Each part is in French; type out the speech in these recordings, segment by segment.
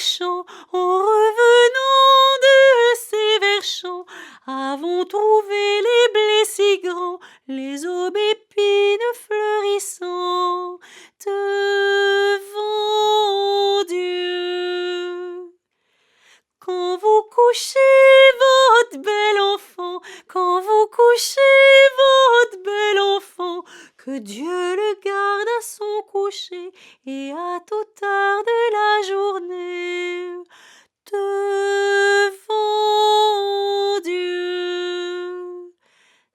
champs, en revenant de ces verts champs, avons trouvé les blés si grands, les aubépines fleurissant devant Dieu. Quand vous couchez votre bel enfant, quand vous couchez votre bel enfant, que Dieu le garde à son coucher et à toute heure de la journée. Devant Dieu,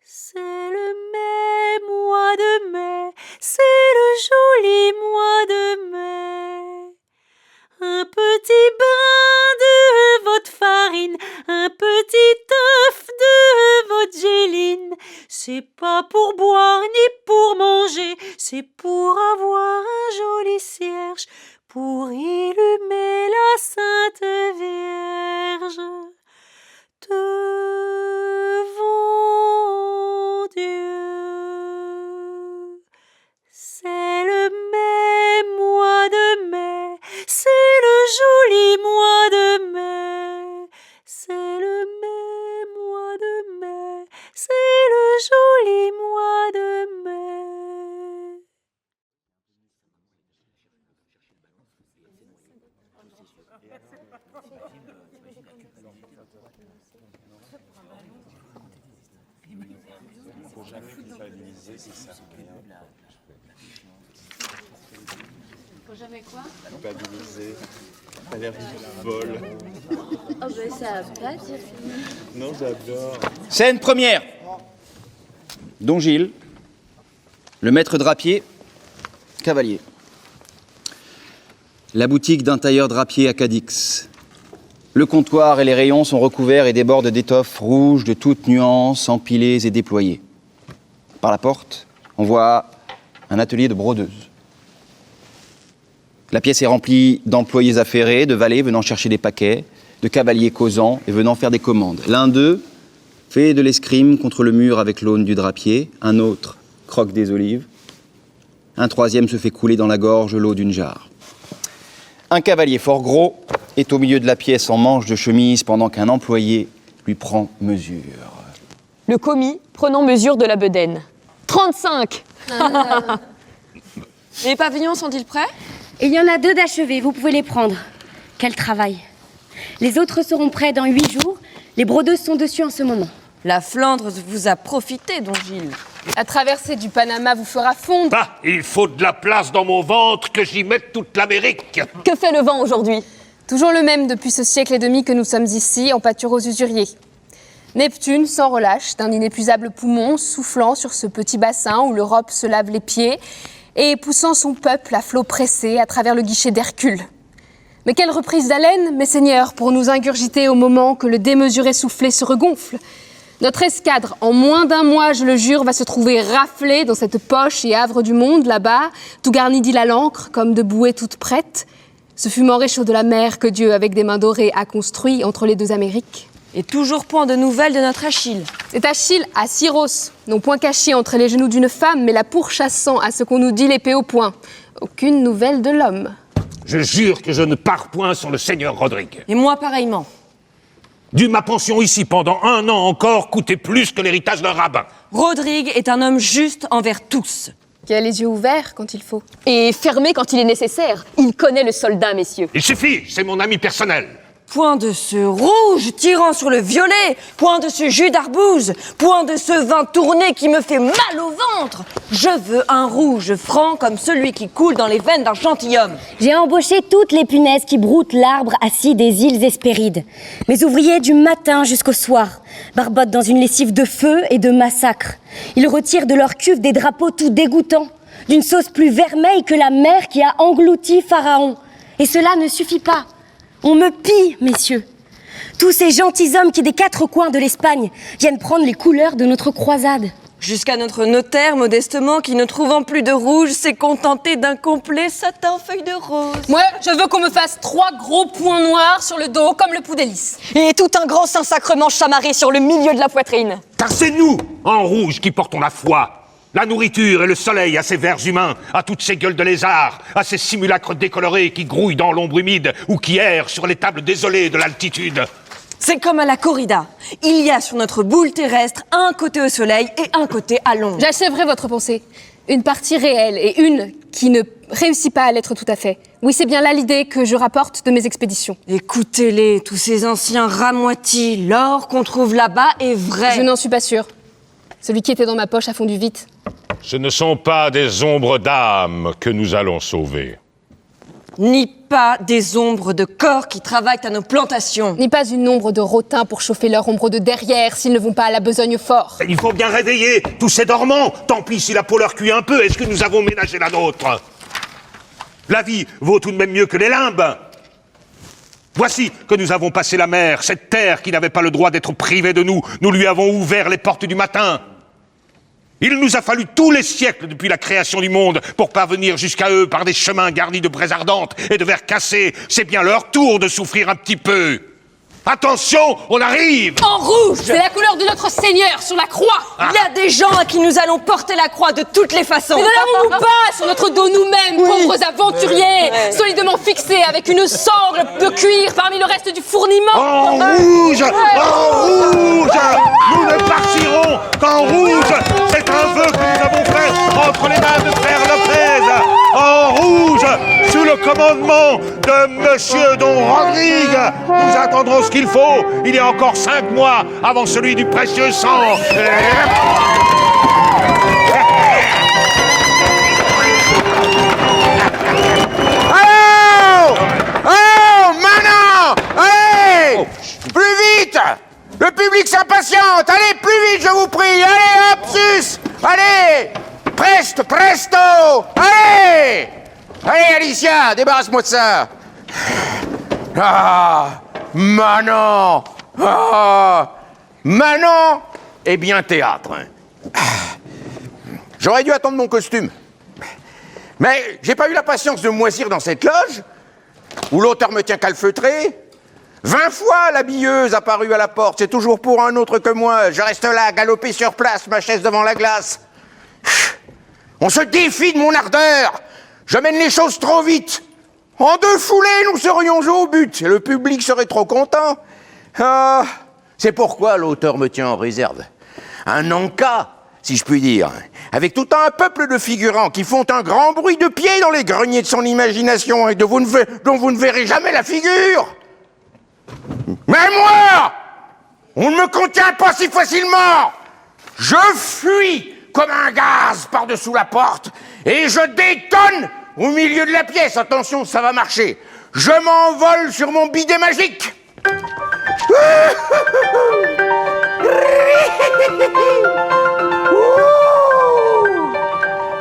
c'est le mai, mois de mai, c'est le joli mois de mai. Un petit brin de votre farine, un petit œuf de votre géline, c'est pas pour boire ni pour manger, c'est pour avoir un joli cierge, pour illumer la Sainte Vierge. Devant Dieu, c'est le mai, mois de mai, c'est le joli mois de mai, c'est le mai, mois de mai, c'est le joli mois de mai. Faut jamais quoi? Culpabiliser. T'as l'air folle. Oh ben ça va pas dire. Non, j'adore. Scène première. Don Gilles, le maître drapier, cavalier. La boutique d'un tailleur drapier à Cadix. Le comptoir et les rayons sont recouverts et débordent d'étoffes rouges de toutes nuances, empilées et déployées. Par la porte, on voit un atelier de brodeuse. La pièce est remplie d'employés affairés, de valets venant chercher des paquets, de cavaliers causant et venant faire des commandes. L'un d'eux fait de l'escrime contre le mur avec l'aune du drapier, un autre croque des olives, un troisième se fait couler dans la gorge l'eau d'une jarre. Un cavalier fort gros est au milieu de la pièce en manche de chemise pendant qu'un employé lui prend mesure. Le commis prenant mesure de la bedaine. 35. Les pavillons sont-ils prêts? Et il y en a 2 d'achevés, vous pouvez les prendre. Quel travail. Les autres seront prêts dans 8 jours. Les brodeuses sont dessus en ce moment. La Flandre vous a profité, Don Gilles. La traversée du Panama vous fera fondre. Ah, il faut de la place dans mon ventre que j'y mette toute l'Amérique. Que fait le vent aujourd'hui? Toujours le même depuis ce siècle et demi que nous sommes ici, en pâture aux usuriers. Neptune, sans relâche, d'un inépuisable poumon, soufflant sur ce petit bassin où l'Europe se lave les pieds et poussant son peuple à flots pressés à travers le guichet d'Hercule. Mais quelle reprise d'haleine, mes seigneurs, pour nous ingurgiter au moment que le démesuré soufflet se regonfle. Notre escadre, en moins d'un mois, je le jure, va se trouver raflée dans cette poche et havre du monde, là-bas, tout garni d'îles à l'ancre, comme de bouées toutes prêtes. Ce fumant réchaud de la mer que Dieu, avec des mains dorées, a construit entre les 2 Amériques. Et toujours point de nouvelles de notre Achille. C'est Achille à Syros, non point caché entre les genoux d'une femme, mais la pourchassant à ce qu'on nous dit l'épée au poing. Aucune nouvelle de l'homme. Je jure que je ne pars point sur le seigneur Rodrigue. Et moi pareillement. Dû ma pension ici pendant 1 an encore coûtait plus que l'héritage d'un rabbin. Rodrigue est un homme juste envers tous. Qui a les yeux ouverts quand il faut. Et fermé quand il est nécessaire. Il connaît le soldat, messieurs. Il suffit, c'est mon ami personnel. Point de ce rouge tirant sur le violet, point de ce jus d'arbouze, point de ce vin tourné qui me fait mal au ventre. Je veux un rouge franc comme celui qui coule dans les veines d'un gentilhomme. J'ai embauché toutes les punaises qui broutent l'arbre assis des îles Hespérides. Mes ouvriers du matin jusqu'au soir barbotent dans une lessive de feu et de massacre. Ils retirent de leur cuve des drapeaux tout dégoûtants, d'une sauce plus vermeille que la mer qui a englouti Pharaon. Et cela ne suffit pas. On me pille, messieurs. Tous ces gentilshommes qui, des 4 coins de l'Espagne, viennent prendre les couleurs de notre croisade. Jusqu'à notre notaire, modestement, qui, ne trouvant plus de rouge, s'est contenté d'un complet satin feuille de rose. Moi, je veux qu'on me fasse 3 gros points noirs sur le dos, comme le pouls d'hélice. Et tout un grand Saint-Sacrement chamarré sur le milieu de la poitrine. Car c'est nous, en rouge, qui portons la foi. La nourriture et le soleil à ces vers humains, à toutes ces gueules de lézards, à ces simulacres décolorés qui grouillent dans l'ombre humide ou qui errent sur les tables désolées de l'altitude. C'est comme à la corrida. Il y a sur notre boule terrestre un côté au soleil et un côté à l'ombre. J'achèverai votre pensée. Une partie réelle et une qui ne réussit pas à l'être tout à fait. Oui, c'est bien là l'idée que je rapporte de mes expéditions. Écoutez-les, tous ces anciens ramoitis. L'or qu'on trouve là-bas est vrai. Je n'en suis pas sûre. Celui qui était dans ma poche a fondu vite. Ce ne sont pas des ombres d'âme que nous allons sauver. Ni pas des ombres de corps qui travaillent à nos plantations. Ni pas une ombre de rotins pour chauffer leur ombre de derrière s'ils ne vont pas à la besogne fort. Il faut bien réveiller tous ces dormants. Tant pis si la peau leur cuit un peu, est-ce que nous avons ménagé la nôtre? La vie vaut tout de même mieux que les limbes. Voici que nous avons passé la mer, cette terre qui n'avait pas le droit d'être privée de nous. Nous lui avons ouvert les portes du matin. Il nous a fallu tous les siècles depuis la création du monde pour parvenir jusqu'à eux par des chemins garnis de braises ardentes et de vers cassés. C'est bien leur tour de souffrir un petit peu. Attention, on arrive! En rouge! C'est la couleur de notre Seigneur sur la croix! Il y a des gens à qui nous allons porter la croix de toutes les façons. Mais ne l'avons-nous pas sur notre dos nous-mêmes, pauvres aventuriers, solidement fixés avec une sangle de cuir parmi le reste du fourniment? En rouge! En rouge! Nous ne partirons qu'en rouge! C'est un vœu que nous avons fait entre les mains de Père Lopez! En rouge! Sous le commandement de Monsieur Don Rodrigue! Nous attendrons ce qu'il faut. Il y a encore 5 mois avant celui du précieux sang. Oh! Oh! Maintenant! Allez! Plus vite! Le public s'impatiente! Allez, plus vite, je vous prie! Allez, hop, sus! Allez! Presto, presto! Allez! Allez, Alicia, débarrasse-moi de ça! Ah! Manon! Ah! Manon est bien théâtre. J'aurais dû attendre mon costume. Mais j'ai pas eu la patience de moisir dans cette loge, où l'auteur me tient calfeutré. 20 fois l'habilleuse apparue à la porte, c'est toujours pour un autre que moi. Je reste là, galopé sur place, ma chaise devant la glace. On se défie de mon ardeur. Je mène les choses trop vite. En 2 foulées, nous serions au but, et le public serait trop content. Ah, c'est pourquoi l'auteur me tient en réserve. Un en-cas, si je puis dire, avec tout un peuple de figurants qui font un grand bruit de pieds dans les greniers de son imagination et dont vous ne verrez jamais la figure. Mais moi, on ne me contient pas si facilement. Je fuis comme un gaz par-dessous la porte et je détonne au milieu de la pièce. Attention, ça va marcher. Je m'envole sur mon bidet magique.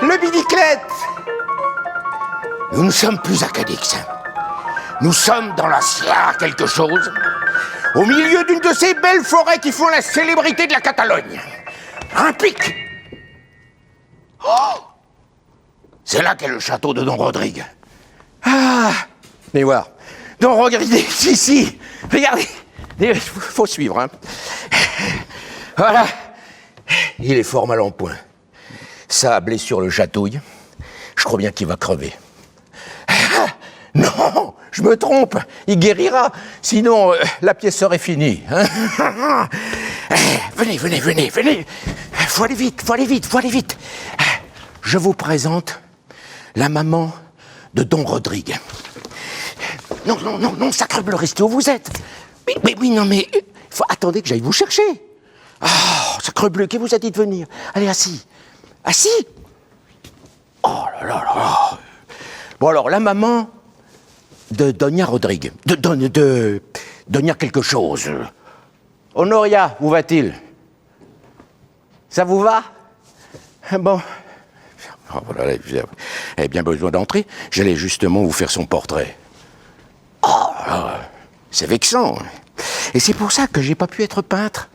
Le bidiclette. Nous ne sommes plus à Cadix. Nous sommes dans la Sierra quelque chose, au milieu d'une de ces belles forêts qui font la célébrité de la Catalogne. Un pic. Oh! C'est là qu'est le château de Don Rodrigue. Ah! Venez voir. Don Rodrigue, ici. Regardez. Il faut suivre, hein. Voilà. Il est fort mal en point. Sa blessure le chatouille. Je crois bien qu'il va crever. Ah! Non, je me trompe. Il guérira. Sinon, la pièce serait finie. Hein. Venez. Faut aller vite. Je vous présente la maman de Don Rodrigue. Non, sacrebleu, restez où vous êtes. Mais, attendez que j'aille vous chercher. Oh, sacrebleu, qui vous a dit de venir? Allez, assis. Oh là. Bon alors, la maman de Doña Rodrigue, de Doña quelque chose. Honoria, où va-t-il? Ça vous va? Bon. Oh, voilà, elle avait bien besoin d'entrer. J'allais justement vous faire son portrait. Oh, c'est vexant. Et c'est pour ça que j'ai pas pu être peintre.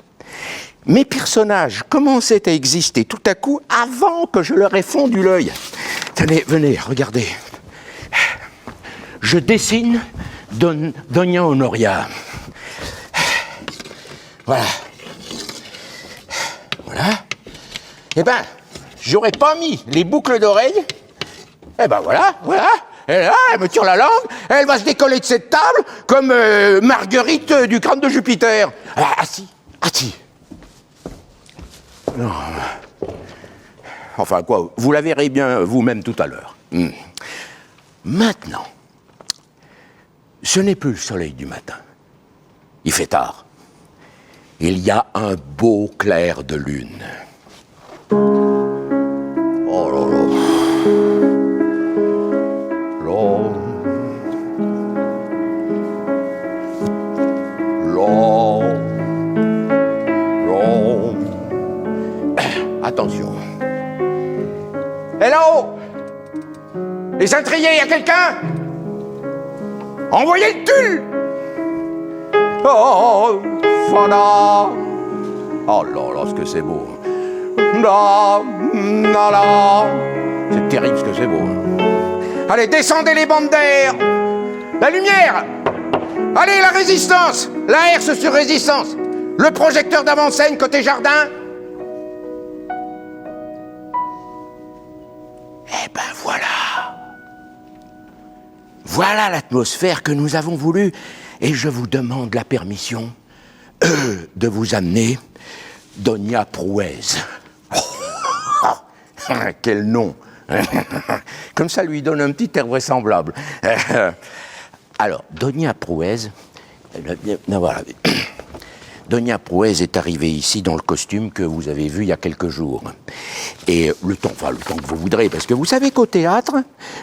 Mes personnages commençaient à exister tout à coup avant que je leur ai fondu l'œil. Tenez, venez, regardez. Je dessine Doña Honoria. Voilà. Eh ben, j'aurais pas mis les boucles d'oreilles. Eh ben voilà. Et là, elle me tire la langue, elle va se décoller de cette table comme Marguerite du crâne de Jupiter. Assis. Non. Enfin quoi, vous la verrez bien vous-même tout à l'heure. Maintenant, ce n'est plus le soleil du matin. Il fait tard. Il y a un beau clair de lune. Oh là là. Attention. Hello! Les intriers, y a quelqu'un? Envoyez le tulle! Oh, voilà! Oh là là, ce que c'est beau! La, c'est terrible ce que c'est beau! Allez, descendez les bandes d'air! La lumière! Allez, la résistance! La herse sur résistance! Le projecteur d'avant-scène côté jardin! Eh ben voilà! Voilà l'atmosphère que nous avons voulu, et je vous demande la permission de vous amener Donia Prouez. Quel nom! Comme ça lui donne un petit air vraisemblable. Alors, Donia Prouez, voilà. Donia Prouez est arrivée ici dans le costume que vous avez vu il y a quelques jours. Et le temps que vous voudrez, parce que vous savez qu'au théâtre,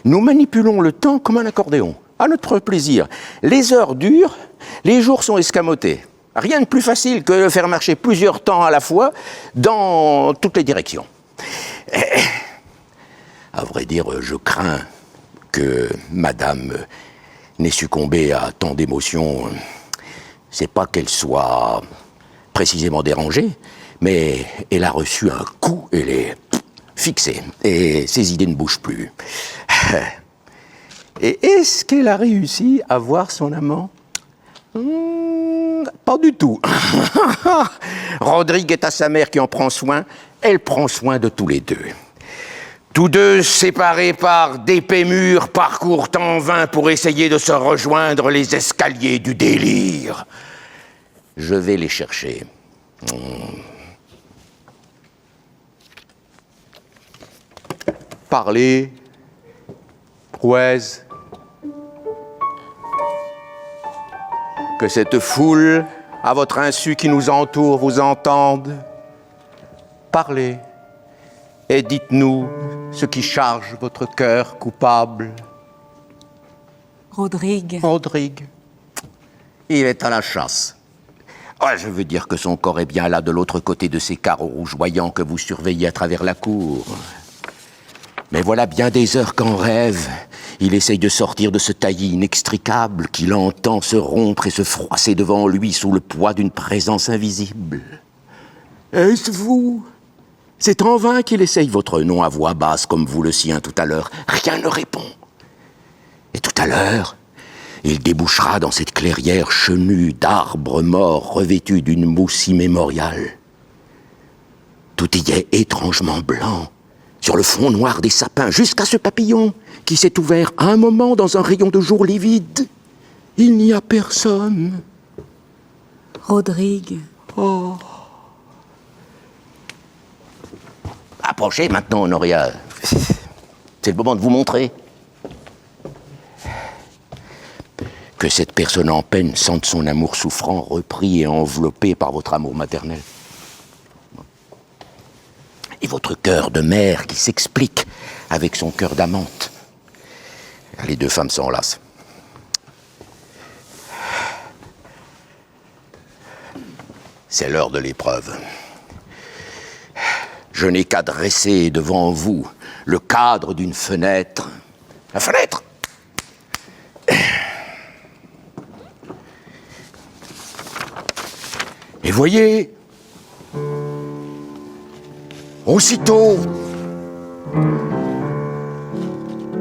nous manipulons le temps comme un accordéon, à notre plaisir. Les heures durent, les jours sont escamotés. Rien de plus facile que de faire marcher plusieurs temps à la fois dans toutes les directions. À vrai dire, je crains que madame n'ait succombé à tant d'émotions. C'est pas qu'elle soit précisément dérangée, mais elle a reçu un coup, elle est fixée, et ses idées ne bougent plus. Et est-ce qu'elle a réussi à voir son amant? Pas du tout. Rodrigue est à sa mère qui en prend soin, elle prend soin de tous les deux. Tous deux, séparés par d'épais murs, parcourent en vain pour essayer de se rejoindre les escaliers du délire. Je vais les chercher. Parlez, Prouez. Que cette foule, à votre insu qui nous entoure, vous entende. Parlez. Et dites-nous ce qui charge votre cœur coupable. Rodrigue. Rodrigue. Il est à la chasse. Ouais, je veux dire que son corps est bien là, de l'autre côté de ces carreaux rougeoyants que vous surveillez à travers la cour. Mais voilà bien des heures qu'en rêve, il essaye de sortir de ce taillis inextricable qu'il entend se rompre et se froisser devant lui sous le poids d'une présence invisible. Est-ce vous ? C'est en vain qu'il essaye votre nom à voix basse comme vous le sien tout à l'heure. Rien ne répond. Et tout à l'heure, il débouchera dans cette clairière chenue d'arbres morts revêtus d'une mousse immémoriale. Tout y est étrangement blanc, sur le fond noir des sapins, jusqu'à ce papillon qui s'est ouvert à un moment dans un rayon de jour livide. Il n'y a personne. Rodrigue. Oh. Approchez maintenant, Honoria. C'est le moment de vous montrer. Que cette personne en peine sente son amour souffrant, repris et enveloppé par votre amour maternel. Et votre cœur de mère qui s'explique avec son cœur d'amante. Les deux femmes s'enlacent. C'est l'heure de l'épreuve. Je n'ai qu'à dresser devant vous le cadre d'une fenêtre. La fenêtre! Et voyez, aussitôt,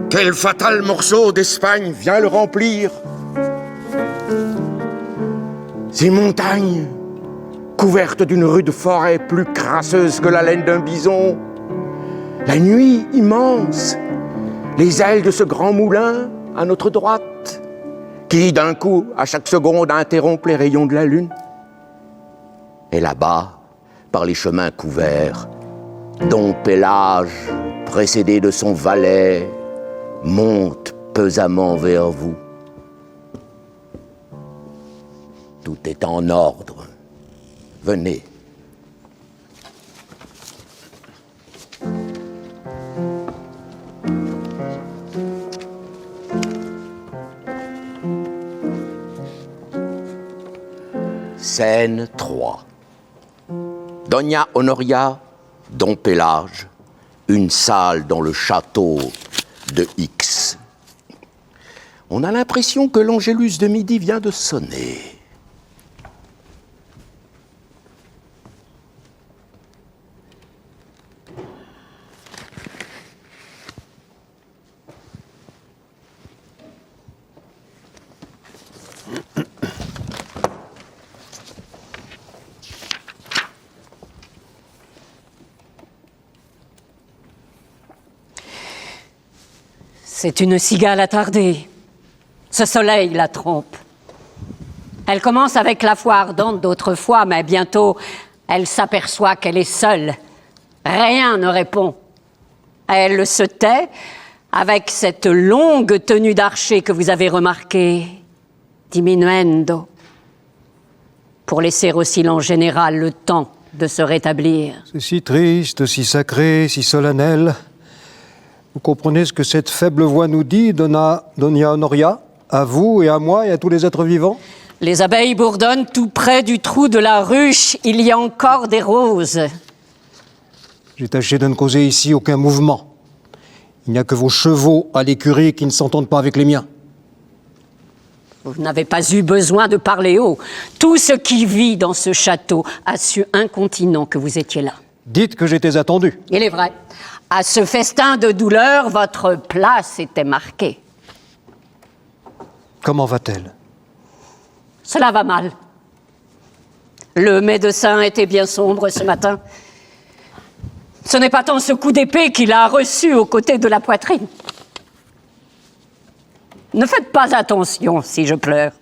quel fatal morceau d'Espagne vient le remplir. Ces montagnes, couvertes d'une rude forêt plus crasseuse que la laine d'un bison, La nuit immense, les ailes de ce grand moulin à notre droite, qui d'un coup, à chaque seconde, interrompt les rayons de la lune. Et là-bas, par les chemins couverts, Dom Pélage, précédé de son valet, monte pesamment vers vous. Tout est en ordre. Venez. Scène 3. Doña Honoria, Dom Pélage, une salle dans le château de X. On a l'impression que l'Angélus de midi vient de sonner. C'est une cigale attardée. Ce soleil la trompe. Elle commence avec la foi ardente d'autrefois, mais bientôt, elle s'aperçoit qu'elle est seule. Rien ne répond. Elle se tait avec cette longue tenue d'archer que vous avez remarquée, diminuendo, pour laisser au silence général le temps de se rétablir. C'est si triste, si sacré, si solennel. Vous comprenez ce que cette faible voix nous dit, Doña Honoria, à vous et à moi et à tous les êtres vivants? Les abeilles bourdonnent tout près du trou de la ruche. Il y a encore des roses. J'ai tâché de ne causer ici aucun mouvement. Il n'y a que vos chevaux à l'écurie qui ne s'entendent pas avec les miens. Vous n'avez pas eu besoin de parler haut. Tout ce qui vit dans ce château a su incontinent que vous étiez là. Dites que j'étais attendu. Il est vrai. À ce festin de douleur, votre place était marquée. Comment va-t-elle? Cela va mal. Le médecin était bien sombre ce matin. Ce n'est pas tant ce coup d'épée qu'il a reçu au côté de la poitrine. Ne faites pas attention si je pleure.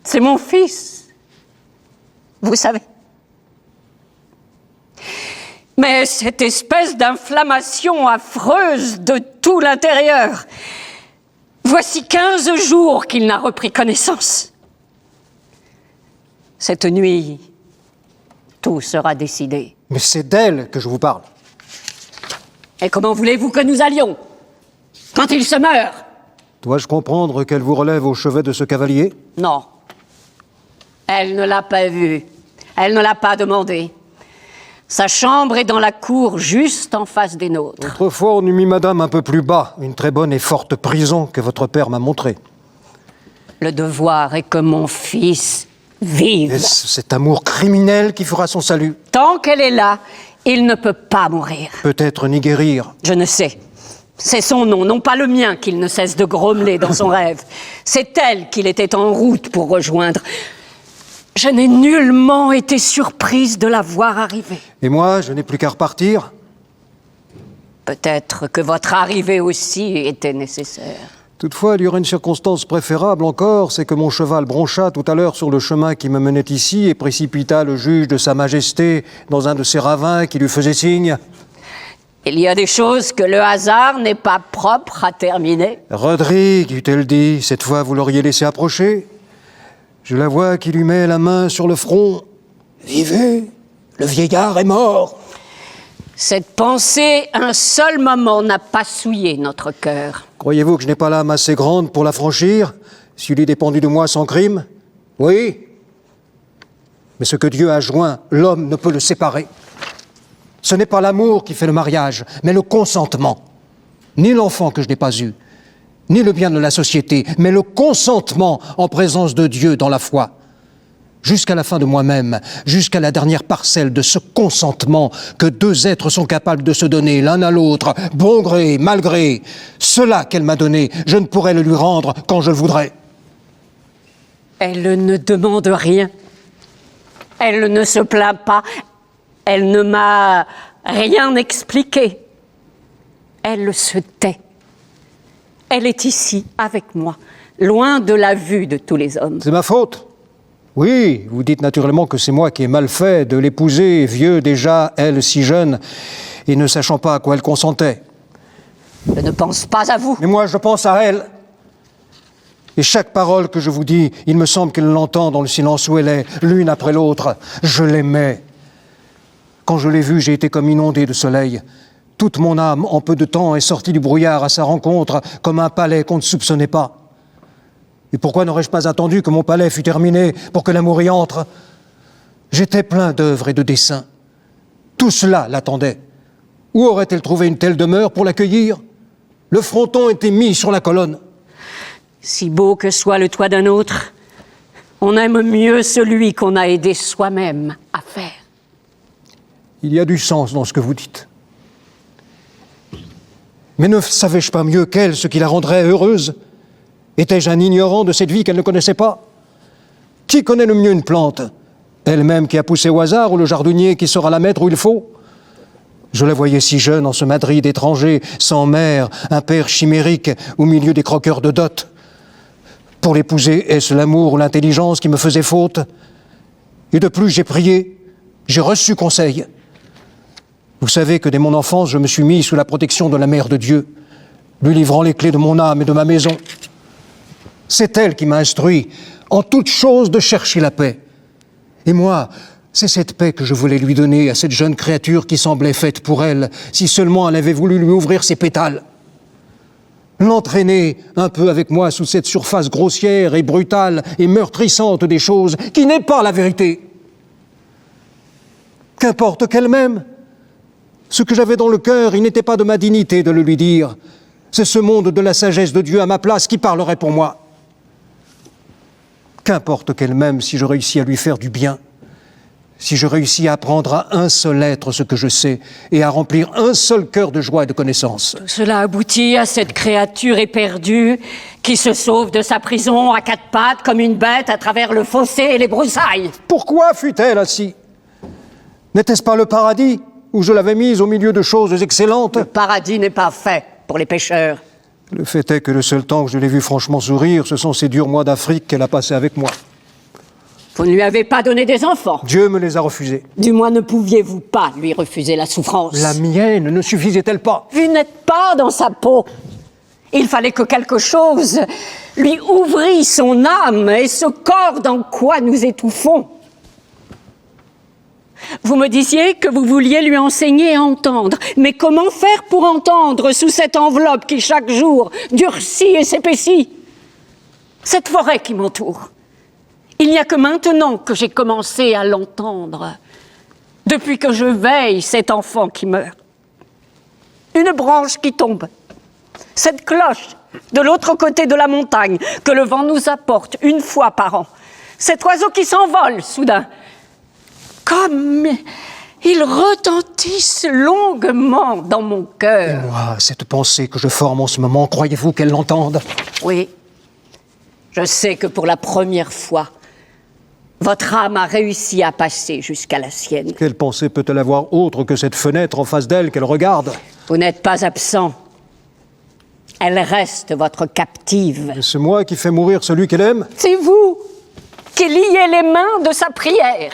C'est mon fils. Vous savez. Mais cette espèce d'inflammation affreuse de tout l'intérieur, voici 15 jours qu'il n'a repris connaissance. Cette nuit, tout sera décidé. Mais c'est d'elle que je vous parle. Et comment voulez-vous que nous allions, quand il se meurt? Dois-je comprendre qu'elle vous relève au chevet de ce cavalier? Non. Elle ne l'a pas vu. Elle ne l'a pas demandé. Sa chambre est dans la cour, juste en face des nôtres. Autrefois, on eût mis madame un peu plus bas, une très bonne et forte prison que votre père m'a montrée. Le devoir est que mon fils vive. Est-ce cet amour criminel qui fera son salut? Tant qu'elle est là, il ne peut pas mourir. Peut-être ni guérir. Je ne sais. C'est son nom, non pas le mien, qu'il ne cesse de grommeler dans son rêve. C'est elle qu'il était en route pour rejoindre. Je n'ai nullement été surprise de la voir arriver. Et moi, je n'ai plus qu'à repartir? Peut-être que votre arrivée aussi était nécessaire. Toutefois, il y aurait une circonstance préférable encore, c'est que mon cheval broncha tout à l'heure sur le chemin qui me menait ici et précipita le juge de Sa Majesté dans un de ces ravins qui lui faisait signe. Il y a des choses que le hasard n'est pas propre à terminer. Rodrigue, eût-elle dit, cette fois vous l'auriez laissé approcher? Je la vois qui lui met la main sur le front. Vivez, le vieillard est mort. Cette pensée, un seul moment, n'a pas souillé notre cœur. Croyez-vous que je n'ai pas l'âme assez grande pour la franchir, s'il est dépendu de moi sans crime? Oui. Mais ce que Dieu a joint, l'homme ne peut le séparer. Ce n'est pas l'amour qui fait le mariage, mais le consentement. Ni l'enfant que je n'ai pas eu, ni le bien de la société, mais le consentement en présence de Dieu dans la foi. Jusqu'à la fin de moi-même, jusqu'à la dernière parcelle de ce consentement que deux êtres sont capables de se donner l'un à l'autre, bon gré, mal gré. Cela qu'elle m'a donné, je ne pourrais le lui rendre quand je le voudrais. Elle ne demande rien. Elle ne se plaint pas. Elle ne m'a rien expliquer. Elle se tait. Elle est ici, avec moi, loin de la vue de tous les hommes. C'est ma faute. Oui, vous dites naturellement que c'est moi qui ai mal fait de l'épouser, vieux déjà, elle si jeune, et ne sachant pas à quoi elle consentait. Je ne pense pas à vous. Mais moi, je pense à elle. Et chaque parole que je vous dis, il me semble qu'elle l'entend dans le silence où elle est, l'une après l'autre. Je l'aimais. Quand je l'ai vue, j'ai été comme inondé de soleil. Toute mon âme, en peu de temps, est sortie du brouillard à sa rencontre, comme un palais qu'on ne soupçonnait pas. Et pourquoi n'aurais-je pas attendu que mon palais fût terminé pour que l'amour y entre? J'étais plein d'œuvres et de dessins. Tout cela l'attendait. Où aurait-elle trouvé une telle demeure pour l'accueillir? Le fronton était mis sur la colonne. Si beau que soit le toit d'un autre, on aime mieux celui qu'on a aidé soi-même à faire. Il y a du sens dans ce que vous dites. Mais ne savais-je pas mieux qu'elle ce qui la rendrait heureuse? Étais-je un ignorant de cette vie qu'elle ne connaissait pas? Qui connaît le mieux une plante? Elle-même qui a poussé au hasard ou le jardinier qui saura la mettre où il faut? Je la voyais si jeune en ce Madrid étranger, sans mère, un père chimérique, au milieu des croqueurs de dot. Pour l'épouser, est-ce l'amour ou l'intelligence qui me faisait faute? Et de plus, j'ai prié, j'ai reçu conseil. Vous savez que dès mon enfance, je me suis mis sous la protection de la Mère de Dieu, lui livrant les clés de mon âme et de ma maison. C'est elle qui m'a instruit, en toute chose, de chercher la paix. Et moi, c'est cette paix que je voulais lui donner à cette jeune créature qui semblait faite pour elle, si seulement elle avait voulu lui ouvrir ses pétales. L'entraîner un peu avec moi sous cette surface grossière et brutale et meurtrissante des choses, qui n'est pas la vérité. Qu'importe qu'elle m'aime. Ce que j'avais dans le cœur, il n'était pas de ma dignité de le lui dire. C'est ce monde de la sagesse de Dieu à ma place qui parlerait pour moi. Qu'importe qu'elle m'aime si je réussis à lui faire du bien, si je réussis à apprendre à un seul être ce que je sais et à remplir un seul cœur de joie et de connaissance. Cela aboutit à cette créature éperdue qui se sauve de sa prison à quatre pattes comme une bête à travers le fossé et les broussailles. Pourquoi fut-elle ainsi? N'était-ce pas le paradis où je l'avais mise au milieu de choses excellentes? Le paradis n'est pas fait pour les pécheurs. Le fait est que le seul temps que je l'ai vue franchement sourire, ce sont ces durs mois d'Afrique qu'elle a passés avec moi. Vous ne lui avez pas donné des enfants. Dieu me les a refusés. Du moins ne pouviez-vous pas lui refuser la souffrance. La mienne ne suffisait-elle pas? Vous n'êtes pas dans sa peau. Il fallait que quelque chose lui ouvrît son âme et ce corps dans quoi nous étouffons. Vous me disiez que vous vouliez lui enseigner à entendre. Mais comment faire pour entendre sous cette enveloppe qui chaque jour durcit et s'épaissit? Cette forêt qui m'entoure. Il n'y a que maintenant que j'ai commencé à l'entendre. Depuis que je veille cet enfant qui meurt. Une branche qui tombe. Cette cloche de l'autre côté de la montagne que le vent nous apporte une fois par an. Cet oiseau qui s'envole soudain. Comme ils retentissent longuement dans mon cœur. Et moi, cette pensée que je forme en ce moment, croyez-vous qu'elle l'entende? Oui. Je sais que pour la première fois, votre âme a réussi à passer jusqu'à la sienne. Quelle pensée peut-elle avoir autre que cette fenêtre en face d'elle qu'elle regarde? Vous n'êtes pas absent. Elle reste votre captive. Et c'est moi qui fais mourir celui qu'elle aime? C'est vous qui liez les mains de sa prière.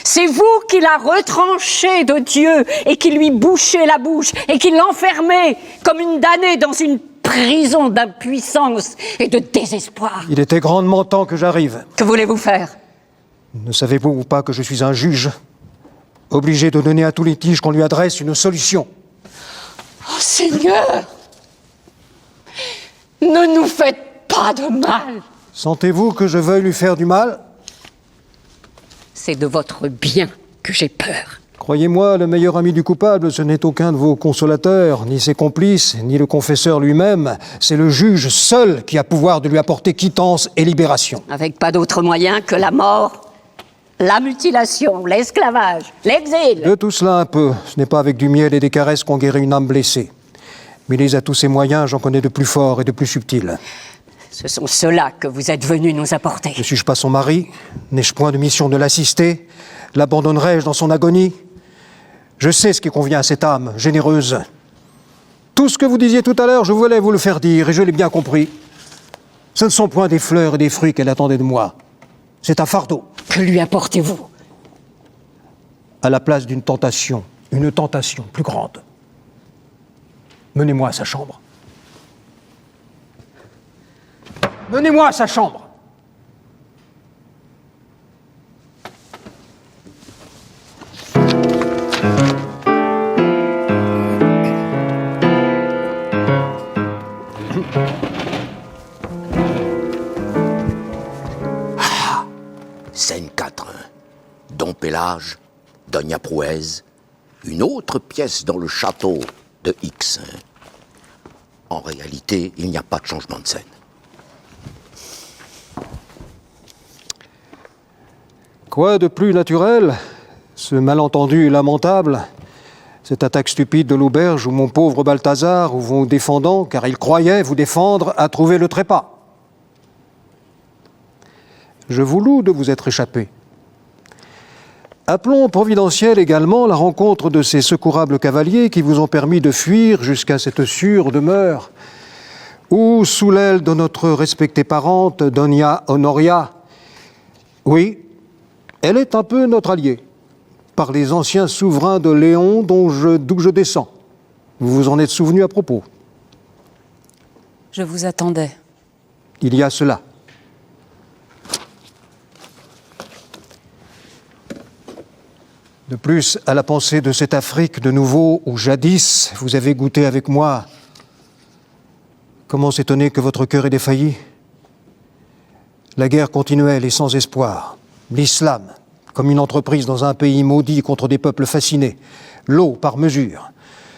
C'est vous qui la retranché de Dieu et qui lui bouchez la bouche et qui l'enfermez comme une damnée dans une prison d'impuissance et de désespoir. Il était grandement temps que j'arrive. Que voulez-vous faire? Ne savez-vous pas que je suis un juge, obligé de donner à tout litige qu'on lui adresse une solution? Oh Seigneur, ne nous faites pas de mal. Sentez-vous que je veuille lui faire du mal? C'est de votre bien que j'ai peur. Croyez-moi, le meilleur ami du coupable, ce n'est aucun de vos consolateurs, ni ses complices, ni le confesseur lui-même. C'est le juge seul qui a pouvoir de lui apporter quittance et libération. Avec pas d'autre moyen que la mort, la mutilation, l'esclavage, l'exil. De tout cela un peu. Ce n'est pas avec du miel et des caresses qu'on guérit une âme blessée. Mêlés à tous ces moyens, j'en connais de plus forts et de plus subtils. Ce sont ceux-là que vous êtes venus nous apporter. Ne suis-je pas son mari? N'ai-je point de mission de l'assister? L'abandonnerai-je dans son agonie? Je sais ce qui convient à cette âme généreuse. Tout ce que vous disiez tout à l'heure, je voulais vous le faire dire, et je l'ai bien compris. Ce ne sont point des fleurs et des fruits qu'elle attendait de moi. C'est un fardeau. Que lui apportez-vous? À la place d'une tentation, une tentation plus grande. Menez-moi à sa chambre. Menez-moi à sa chambre. Scène 4. Dom Pélage, Doña Prouez, une autre pièce dans le château de X. En réalité, il n'y a pas de changement de scène. Quoi de plus naturel? Ce malentendu lamentable, cette attaque stupide de l'auberge où mon pauvre Balthazar, ou vos défendants, car il croyait vous défendre, a trouvé le trépas. Je vous loue de vous être échappé. Appelons providentiel également la rencontre de ces secourables cavaliers qui vous ont permis de fuir jusqu'à cette sûre demeure, où, sous l'aile de notre respectée parente, Doña Honoria, oui, elle est un peu notre alliée, par les anciens souverains de Léon d'où je descends. Vous vous en êtes souvenu à propos. Je vous attendais. Il y a cela. De plus, à la pensée de cette Afrique de nouveau où jadis vous avez goûté avec moi, comment s'étonner que votre cœur ait défailli? La guerre continuelle et sans espoir. L'islam, comme une entreprise dans un pays maudit contre des peuples fascinés. L'eau par mesure.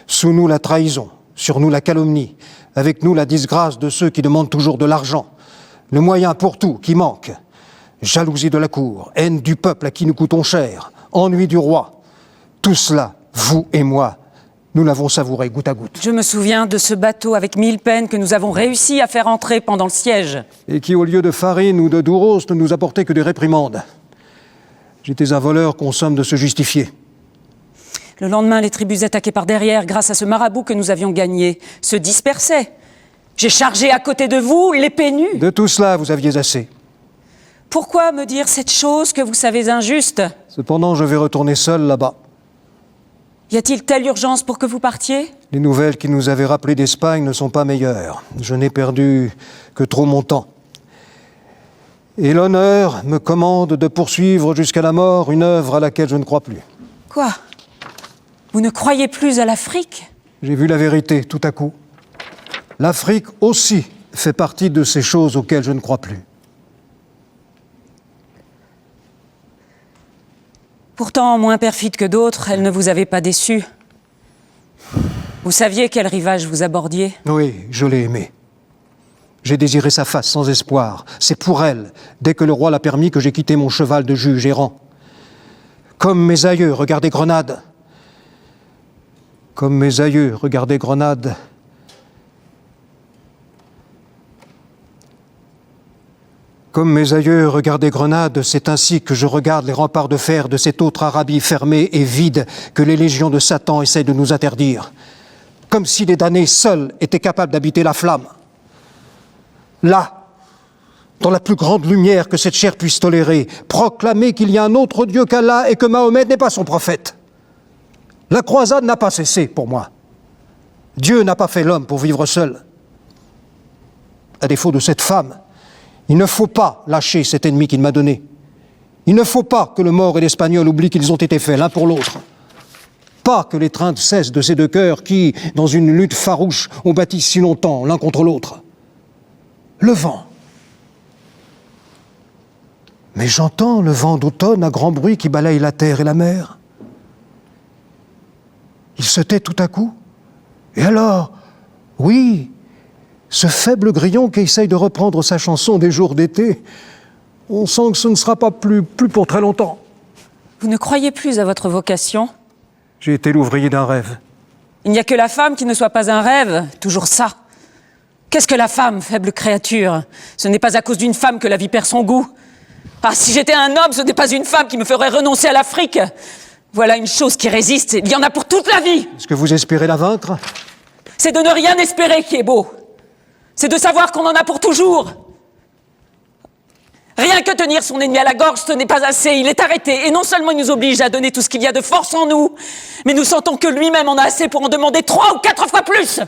Sous nous la trahison, sur nous la calomnie, avec nous la disgrâce de ceux qui demandent toujours de l'argent. Le moyen pour tout qui manque. Jalousie de la cour, haine du peuple à qui nous coûtons cher, ennui du roi. Tout cela, vous et moi, nous l'avons savouré goutte à goutte. Je me souviens de ce bateau avec 1000 peines que nous avons réussi à faire entrer pendant le siège. Et qui, au lieu de farine ou de douros, ne nous apportait que des réprimandes. J'étais un voleur qu'on somme de se justifier. Le lendemain, les tribus attaquées par derrière, grâce à ce marabout que nous avions gagné, se dispersaient. J'ai chargé à côté de vous, l'épée nue. De tout cela, vous aviez assez. Pourquoi me dire cette chose que vous savez injuste? Cependant, je vais retourner seul là-bas. Y a-t-il telle urgence pour que vous partiez? Les nouvelles qui nous avaient rappelées d'Espagne ne sont pas meilleures. Je n'ai perdu que trop mon temps. Et l'honneur me commande de poursuivre jusqu'à la mort une œuvre à laquelle je ne crois plus. Quoi? Vous ne croyez plus à l'Afrique? J'ai vu la vérité tout à coup. L'Afrique aussi fait partie de ces choses auxquelles je ne crois plus. Pourtant, moins perfide que d'autres, elle ne vous avait pas déçu. Vous saviez quel rivage vous abordiez? Oui, je l'ai aimée. J'ai désiré sa face sans espoir. C'est pour elle, dès que le roi l'a permis, que j'ai quitté mon cheval de juge errant. Comme mes aïeux, regardez Grenade. Comme mes aïeux, regardez Grenade. Comme mes aïeux regardaient Grenade, c'est ainsi que je regarde les remparts de fer de cette autre Arabie fermée et vide que les légions de Satan essaient de nous interdire. Comme si les damnés seuls étaient capables d'habiter la flamme. Là, dans la plus grande lumière que cette chair puisse tolérer, proclamer qu'il y a un autre Dieu qu'Allah et que Mahomet n'est pas son prophète. La croisade n'a pas cessé pour moi. Dieu n'a pas fait l'homme pour vivre seul. À défaut de cette femme, il ne faut pas lâcher cet ennemi qu'il m'a donné. Il ne faut pas que le mort et l'Espagnol oublient qu'ils ont été faits l'un pour l'autre. Pas que l'étreinte cesse de ces deux cœurs qui, dans une lutte farouche, ont bâti si longtemps l'un contre l'autre. Le vent. Mais j'entends le vent d'automne à grand bruit qui balaye la terre et la mer. Il se tait tout à coup. Et alors, oui, ce faible grillon qui essaye de reprendre sa chanson des jours d'été, on sent que ce ne sera pas plus pour très longtemps. Vous ne croyez plus à votre vocation? J'ai été l'ouvrier d'un rêve. Il n'y a que la femme qui ne soit pas un rêve, toujours ça. Qu'est-ce que la femme, faible créature? Ce n'est pas à cause d'une femme que la vie perd son goût. Ah, si j'étais un homme, ce n'est pas une femme qui me ferait renoncer à l'Afrique. Voilà une chose qui résiste, il y en a pour toute la vie. Est-ce que vous espérez la vaincre? C'est de ne rien espérer qui est beau. C'est de savoir qu'on en a pour toujours. Rien que tenir son ennemi à la gorge, ce n'est pas assez. Il est arrêté. Et non seulement il nous oblige à donner tout ce qu'il y a de force en nous, mais nous sentons que lui-même en a assez pour en demander 3 ou 4 fois plus.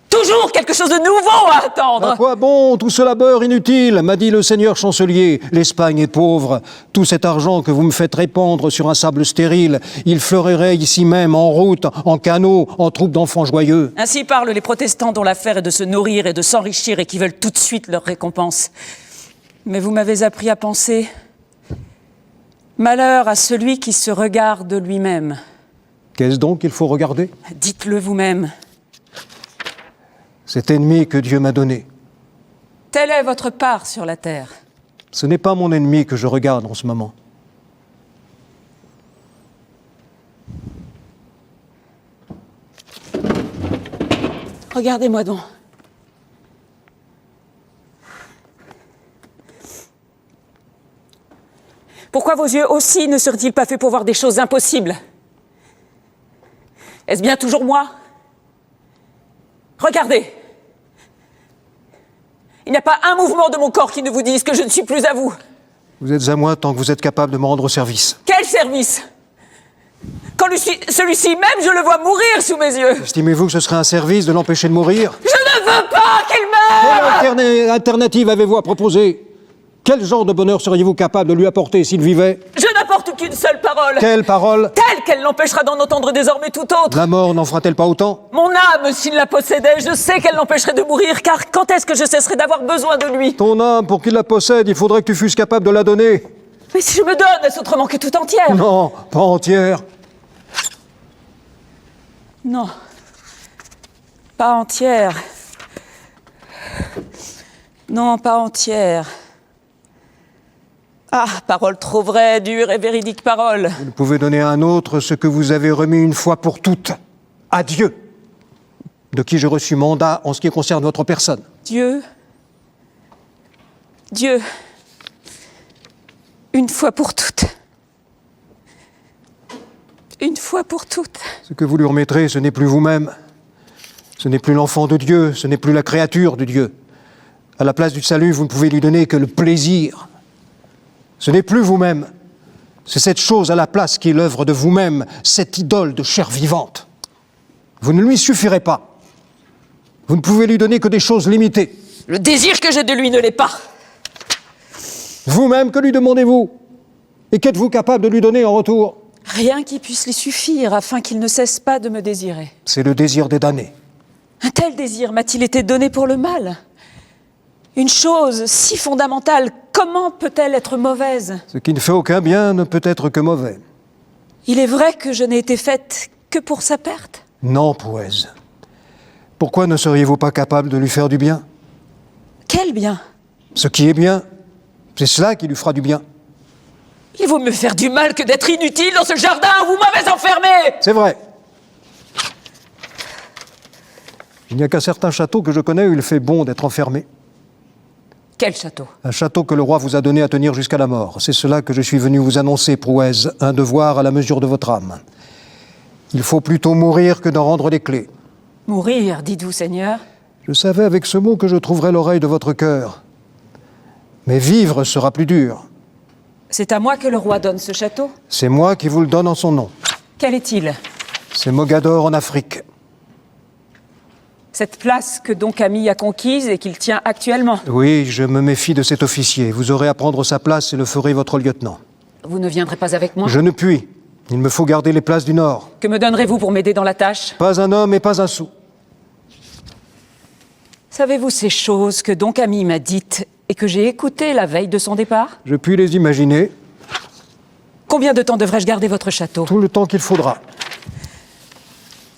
Toujours quelque chose de nouveau à attendre. À quoi bon tout ce labeur inutile, m'a dit le seigneur chancelier. L'Espagne est pauvre. Tout cet argent que vous me faites répandre sur un sable stérile, il fleurirait ici même, en route, en canot, en troupe d'enfants joyeux. Ainsi parlent les protestants dont l'affaire est de se nourrir et de s'enrichir et qui veulent tout de suite leur récompense. Mais vous m'avez appris à penser. Malheur à celui qui se regarde lui-même. Qu'est-ce donc qu'il faut regarder? Dites-le vous-même. Cet ennemi que Dieu m'a donné. Telle est votre part sur la terre. Ce n'est pas mon ennemi que je regarde en ce moment. Regardez-moi donc. Pourquoi vos yeux aussi ne seraient-ils pas faits pour voir des choses impossibles? Est-ce bien toujours moi? Regardez. Il n'y a pas un mouvement de mon corps qui ne vous dise que je ne suis plus à vous. Vous êtes à moi tant que vous êtes capable de me rendre service. Quel service? Quand celui-ci même, je le vois mourir sous mes yeux. Estimez-vous que ce serait un service de l'empêcher de mourir? Je ne veux pas qu'il meure! Quelle alternative avez-vous à proposer? Quel genre de bonheur seriez-vous capable de lui apporter s'il vivait? Je n'apporte qu'une seule parole. Quelle parole? Telle qu'elle l'empêchera d'en entendre désormais tout autre. La mort n'en fera-t-elle pas autant? Mon âme, s'il la possédait, je sais qu'elle l'empêcherait de mourir, car quand est-ce que je cesserai d'avoir besoin de lui? Ton âme, pour qu'il la possède, il faudrait que tu fusses capable de la donner. Mais si je me donne, est-ce autrement que tout entière? Non, pas entière. Non, pas entière. Non, pas entière. Ah, parole trop vraie, dure et véridique parole. Vous ne pouvez donner à un autre ce que vous avez remis une fois pour toutes à Dieu, de qui j'ai reçu mandat en ce qui concerne votre personne. Dieu, une fois pour toutes. Une fois pour toutes. Ce que vous lui remettrez, ce n'est plus vous-même. Ce n'est plus l'enfant de Dieu, ce n'est plus la créature de Dieu. À la place du salut, vous ne pouvez lui donner que le plaisir. Ce n'est plus vous-même. C'est cette chose à la place qui est l'œuvre de vous-même, cette idole de chair vivante. Vous ne lui suffirez pas. Vous ne pouvez lui donner que des choses limitées. Le désir que j'ai de lui ne l'est pas. Vous-même, que lui demandez-vous? Et qu'êtes-vous capable de lui donner en retour? Rien qui puisse lui suffire afin qu'il ne cesse pas de me désirer. C'est le désir des damnés. Un tel désir m'a-t-il été donné pour le mal? Une chose si fondamentale, comment peut-elle être mauvaise? Ce qui ne fait aucun bien ne peut être que mauvais. Il est vrai que je n'ai été faite que pour sa perte? Non, Pouez. Pourquoi ne seriez-vous pas capable de lui faire du bien? Quel bien? Ce qui est bien, c'est cela qui lui fera du bien. Il vaut mieux faire du mal que d'être inutile dans ce jardin où vous m'avez enfermé! C'est vrai. Il n'y a qu'un certain château que je connais où il fait bon d'être enfermé. Quel château? Un château que le roi vous a donné à tenir jusqu'à la mort. C'est cela que je suis venu vous annoncer, Prouez, un devoir à la mesure de votre âme. Il faut plutôt mourir que d'en rendre les clés. Mourir, dites-vous, Seigneur? Je savais avec ce mot que je trouverais l'oreille de votre cœur. Mais vivre sera plus dur. C'est à moi que le roi donne ce château? C'est moi qui vous le donne en son nom. Quel est-il? C'est Mogador en Afrique. Cette place que Don Camille a conquise et qu'il tient actuellement. Oui, je me méfie de cet officier. Vous aurez à prendre sa place et le ferez votre lieutenant. Vous ne viendrez pas avec moi? Je ne puis. Il me faut garder les places du Nord. Que me donnerez-vous pour m'aider dans la tâche? Pas un homme et pas un sou. Savez-vous ces choses que Don Camille m'a dites et que j'ai écoutées la veille de son départ? Je puis les imaginer. Combien de temps devrais-je garder votre château? Tout le temps qu'il faudra.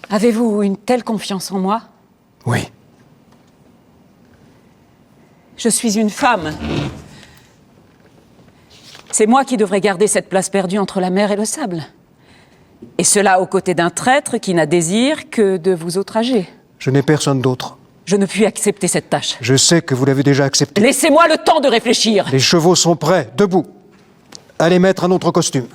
Avez-vous une telle confiance en moi? Oui. Je suis une femme. C'est moi qui devrais garder cette place perdue entre la mer et le sable. Et cela aux côtés d'un traître qui n'a désir que de vous outrager. Je n'ai personne d'autre. Je ne puis accepter cette tâche. Je sais que vous l'avez déjà acceptée. Laissez-moi le temps de réfléchir. Les chevaux sont prêts, debout. Allez mettre un autre costume.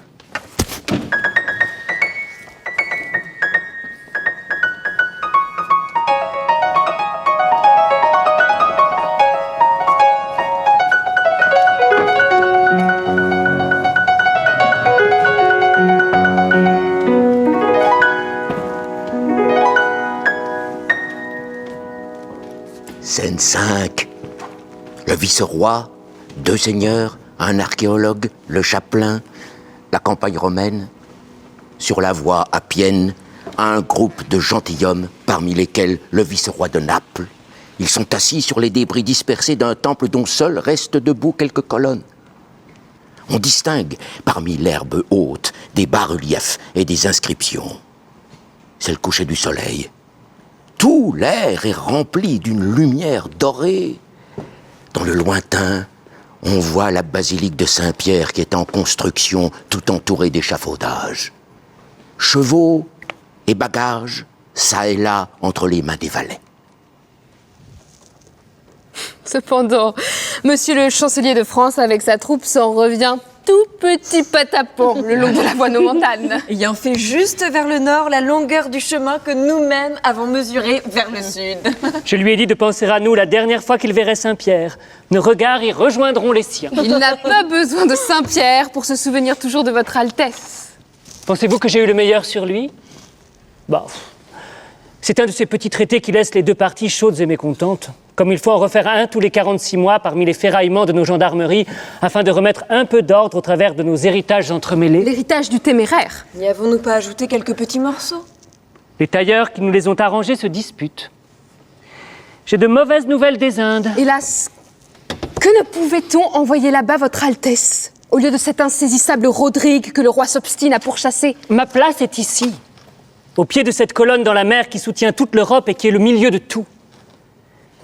Scène 5. Le vice-roi, 2 seigneurs, un archéologue, le chapelain, la campagne romaine. Sur la voie appienne, un groupe de gentilshommes, parmi lesquels le vice-roi de Naples. Ils sont assis sur les débris dispersés d'un temple dont seul restent debout quelques colonnes. On distingue, parmi l'herbe haute, des bas-reliefs et des inscriptions. C'est le coucher du soleil. Tout l'air est rempli d'une lumière dorée. Dans le lointain, on voit la basilique de Saint-Pierre qui est en construction, tout entourée d'échafaudages. Chevaux et bagages, ça et là, entre les mains des valets. Cependant, monsieur le chancelier de France, avec sa troupe, s'en revient tout petit patapon le long de la voie nomontane. Ayant fait juste vers le nord la longueur du chemin que nous-mêmes avons mesuré vers le sud. Je lui ai dit de penser à nous la dernière fois qu'il verrait Saint-Pierre. Nos regards y rejoindront les siens. Il n'a pas besoin de Saint-Pierre pour se souvenir toujours de votre Altesse. Pensez-vous que j'ai eu le meilleur sur lui? Bah, c'est un de ces petits traités qui laissent les deux parties chaudes et mécontentes. Comme il faut en refaire un tous les 46 mois parmi les ferraillements de nos gendarmeries, afin de remettre un peu d'ordre au travers de nos héritages entremêlés. L'héritage du téméraire. N'y avons-nous pas ajouté quelques petits morceaux? Les tailleurs qui nous les ont arrangés se disputent. J'ai de mauvaises nouvelles des Indes. Hélas, que ne pouvait-on envoyer là-bas votre Altesse, au lieu de cet insaisissable Rodrigue que le roi s'obstine à pourchasser? Ma place est ici, au pied de cette colonne dans la mer qui soutient toute l'Europe et qui est le milieu de tout.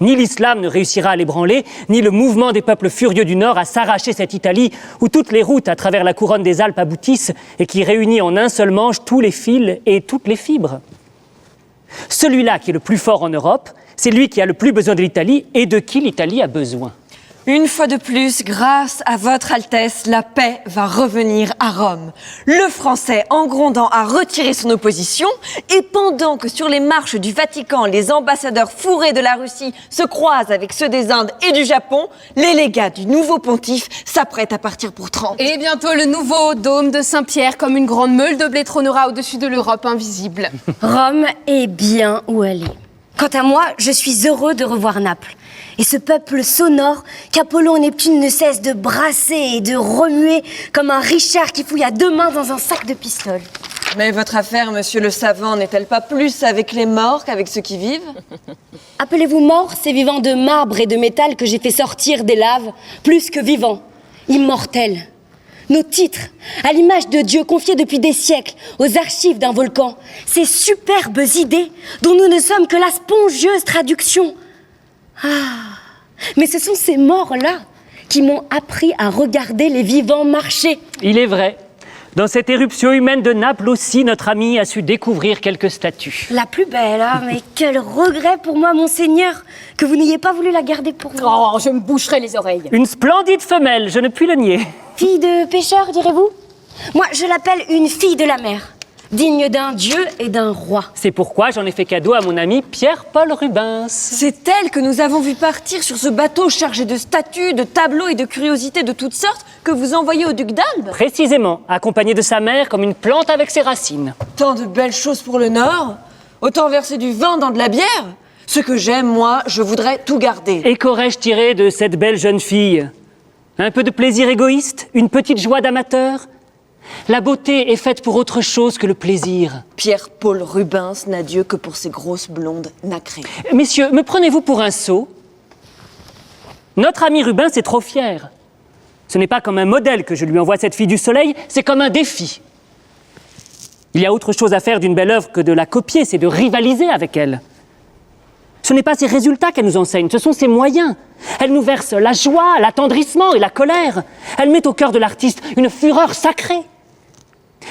Ni l'islam ne réussira à l'ébranler, ni le mouvement des peuples furieux du Nord à s'arracher cette Italie où toutes les routes à travers la couronne des Alpes aboutissent et qui réunit en un seul manche tous les fils et toutes les fibres. Celui-là qui est le plus fort en Europe, c'est lui qui a le plus besoin de l'Italie et de qui l'Italie a besoin. Une fois de plus, grâce à votre Altesse, la paix va revenir à Rome. Le Français, en grondant, a retiré son opposition, et pendant que sur les marches du Vatican, les ambassadeurs fourrés de la Russie se croisent avec ceux des Indes et du Japon, les légats du nouveau pontife s'apprêtent à partir pour 30. Et bientôt, le nouveau dôme de Saint-Pierre, comme une grande meule de blé, trônera au-dessus de l'Europe invisible. Rome est bien où elle est. Quant à moi, je suis heureux de revoir Naples. Et ce peuple sonore qu'Apollon et Neptune ne cessent de brasser et de remuer comme un Richard qui fouille à 2 mains dans un sac de pistoles. Mais votre affaire, monsieur le savant, n'est-elle pas plus avec les morts qu'avec ceux qui vivent? Appelez-vous morts ces vivants de marbre et de métal que j'ai fait sortir des laves, plus que vivants, immortels. Nos titres, à l'image de Dieu confiés depuis des siècles aux archives d'un volcan, ces superbes idées dont nous ne sommes que la spongieuse traduction. Ah, mais ce sont ces morts-là qui m'ont appris à regarder les vivants marcher. Il est vrai. Dans cette éruption humaine de Naples aussi, notre ami a su découvrir quelques statues. La plus belle, hein, mais quel regret pour moi, monseigneur, que vous n'ayez pas voulu la garder pour vous. Oh, je me boucherai les oreilles. Une splendide femelle, je ne puis le nier. Fille de pêcheur, direz-vous? Moi, je l'appelle une fille de la mer, digne d'un dieu et d'un roi. C'est pourquoi j'en ai fait cadeau à mon ami Pierre-Paul Rubens. C'est elle que nous avons vu partir sur ce bateau chargé de statues, de tableaux et de curiosités de toutes sortes que vous envoyez au duc d'Albe? Précisément, accompagnée de sa mère comme une plante avec ses racines. Tant de belles choses pour le Nord, autant verser du vin dans de la bière. Ce que j'aime, moi, je voudrais tout garder. Et qu'aurais-je tiré de cette belle jeune fille? Un peu de plaisir égoïste? Une petite joie d'amateur? La beauté est faite pour autre chose que le plaisir. Pierre-Paul Rubens n'a Dieu que pour ses grosses blondes nacrées. Messieurs, me prenez-vous pour un sot? Notre ami Rubens est trop fier. Ce n'est pas comme un modèle que je lui envoie cette fille du soleil, c'est comme un défi. Il y a autre chose à faire d'une belle œuvre que de la copier, c'est de rivaliser avec elle. Ce n'est pas ses résultats qu'elle nous enseigne, ce sont ses moyens. Elle nous verse la joie, l'attendrissement et la colère. Elle met au cœur de l'artiste une fureur sacrée.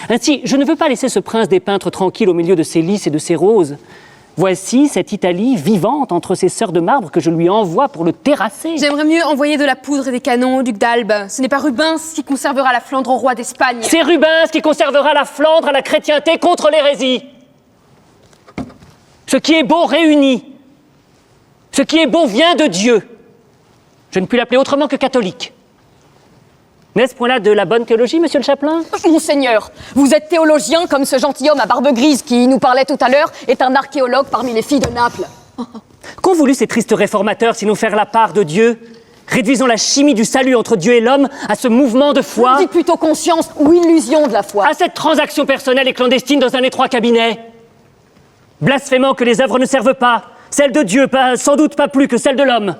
Ainsi, je ne veux pas laisser ce prince des peintres tranquille au milieu de ses lys et de ses roses. Voici cette Italie vivante entre ces sœurs de marbre que je lui envoie pour le terrasser. J'aimerais mieux envoyer de la poudre et des canons au duc d'Albe. Ce n'est pas Rubens qui conservera la Flandre au roi d'Espagne. C'est Rubens qui conservera la Flandre à la chrétienté contre l'hérésie. Ce qui est beau réunit. Ce qui est beau vient de Dieu. Je ne puis l'appeler autrement que catholique. N'est-ce point là de la bonne théologie, monsieur le chapelain? Monseigneur, vous êtes théologien comme ce gentilhomme à barbe grise qui nous parlait tout à l'heure est un archéologue parmi les filles de Naples. Qu'ont voulu ces tristes réformateurs sinon faire la part de Dieu, réduisant la chimie du salut entre Dieu et l'homme à ce mouvement de foi? Dites plutôt conscience ou illusion de la foi. À cette transaction personnelle et clandestine dans un étroit cabinet, blasphémant que les œuvres ne servent pas, celles de Dieu, sans doute pas plus que celles de l'homme.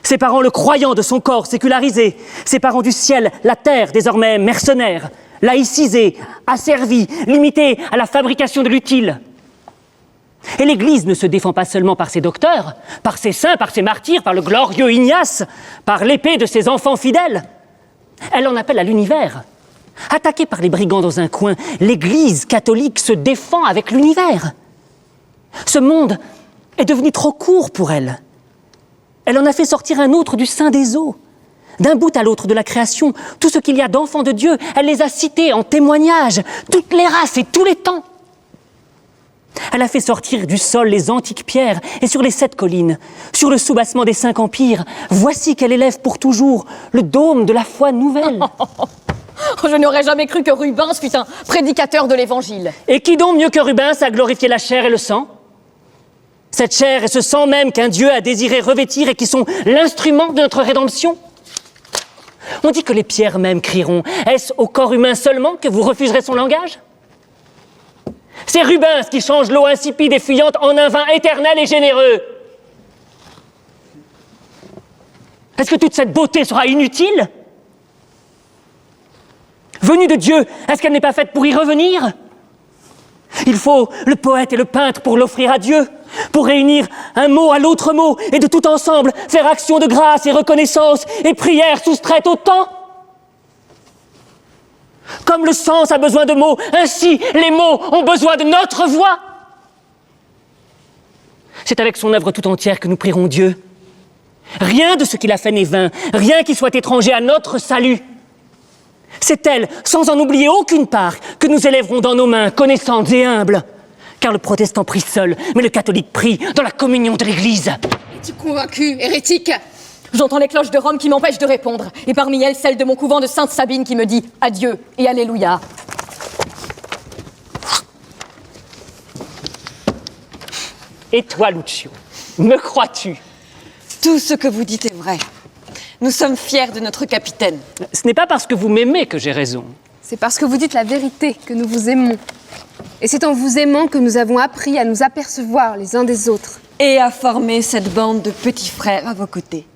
Séparant le croyant de son corps sécularisé, séparant du ciel la terre désormais mercenaire, laïcisée, asservie, limitée à la fabrication de l'utile. Et l'Église ne se défend pas seulement par ses docteurs, par ses saints, par ses martyrs, par le glorieux Ignace, par l'épée de ses enfants fidèles. Elle en appelle à l'univers. Attaquée par les brigands dans un coin, l'Église catholique se défend avec l'univers. Ce monde est devenu trop court pour elle. Elle en a fait sortir un autre du sein des eaux. D'un bout à l'autre de la création, tout ce qu'il y a d'enfants de Dieu, elle les a cités en témoignage, toutes les races et tous les temps. Elle a fait sortir du sol les antiques pierres et sur les 7 collines, sur le soubassement des 5 empires, voici qu'elle élève pour toujours le dôme de la foi nouvelle. Je n'aurais jamais cru que Rubens fût un prédicateur de l'Évangile. Et qui donc mieux que Rubens a glorifié la chair et le sang? Cette chair et ce sang même qu'un Dieu a désiré revêtir et qui sont l'instrument de notre rédemption. On dit que les pierres même crieront. Est-ce au corps humain seulement que vous refuserez son langage? C'est Rubens qui change l'eau insipide et fuyante en un vin éternel et généreux. Est-ce que toute cette beauté sera inutile? Venue de Dieu, est-ce qu'elle n'est pas faite pour y revenir? Il faut le poète et le peintre pour l'offrir à Dieu, pour réunir un mot à l'autre mot et de tout ensemble faire action de grâce et reconnaissance et prière soustraite au temps. Comme le sens a besoin de mots, ainsi les mots ont besoin de notre voix. C'est avec son œuvre tout entière que nous prierons Dieu. Rien de ce qu'il a fait n'est vain, rien qui soit étranger à notre salut. C'est elle, sans en oublier aucune part, que nous élèverons dans nos mains, connaissantes et humbles. Car le protestant prie seul, mais le catholique prie dans la communion de l'Église. Es-tu convaincu, hérétique? J'entends les cloches de Rome qui m'empêchent de répondre, et parmi elles celle de mon couvent de Sainte Sabine qui me dit adieu et alléluia. Et toi, Lucio, me crois-tu? Tout ce que vous dites est vrai. Nous sommes fiers de notre capitaine. Ce n'est pas parce que vous m'aimez que j'ai raison. C'est parce que vous dites la vérité que nous vous aimons. Et c'est en vous aimant que nous avons appris à nous apercevoir les uns des autres. Et à former cette bande de petits frères à vos côtés.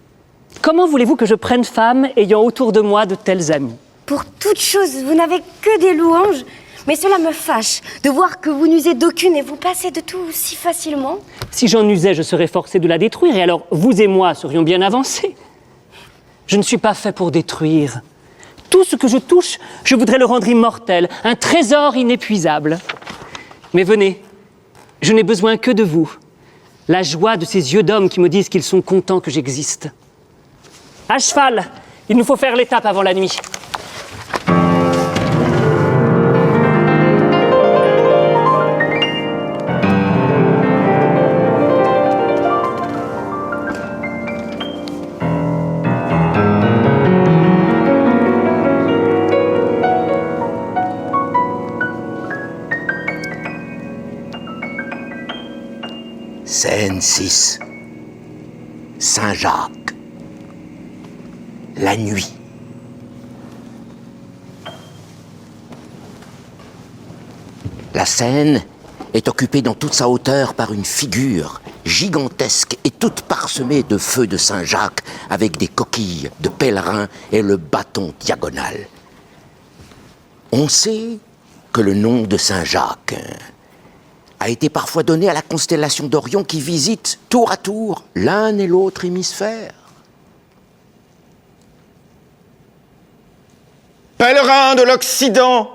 Comment voulez-vous que je prenne femme ayant autour de moi de tels amis? Pour toute chose, vous n'avez que des louanges. Mais cela me fâche de voir que vous n'usez d'aucune et vous passez de tout si facilement. Si j'en usais, je serais forcé de la détruire, et alors vous et moi serions bien avancés. Je ne suis pas fait pour détruire. Tout ce que je touche, je voudrais le rendre immortel, un trésor inépuisable. Mais venez, je n'ai besoin que de vous. La joie de ces yeux d'homme qui me disent qu'ils sont contents que j'existe. À cheval, il nous faut faire l'étape avant la nuit. Scène 6. Saint-Jacques. La nuit. La scène est occupée dans toute sa hauteur par une figure gigantesque et toute parsemée de feux de Saint-Jacques avec des coquilles de pèlerins et le bâton diagonal. On sait que le nom de Saint-Jacques a été parfois donné à la constellation d'Orion qui visite tour à tour l'un et l'autre hémisphère. Pèlerin de l'Occident,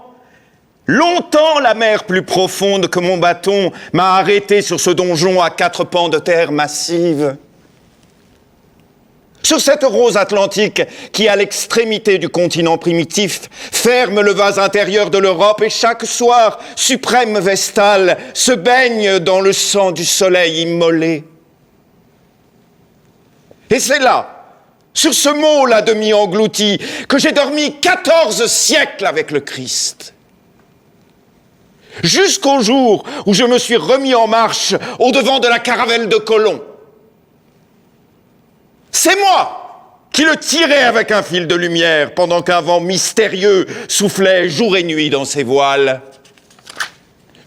longtemps la mer plus profonde que mon bâton m'a arrêté sur ce donjon à 4 pans de terre massive. Sur cette rose atlantique qui, à l'extrémité du continent primitif, ferme le vase intérieur de l'Europe et chaque soir, suprême Vestale se baigne dans le sang du soleil immolé. Et c'est là, sur ce môle à demi englouti, que j'ai dormi 14 siècles avec le Christ. Jusqu'au jour où je me suis remis en marche au-devant de la caravelle de colons. C'est moi qui le tirais avec un fil de lumière pendant qu'un vent mystérieux soufflait jour et nuit dans ses voiles.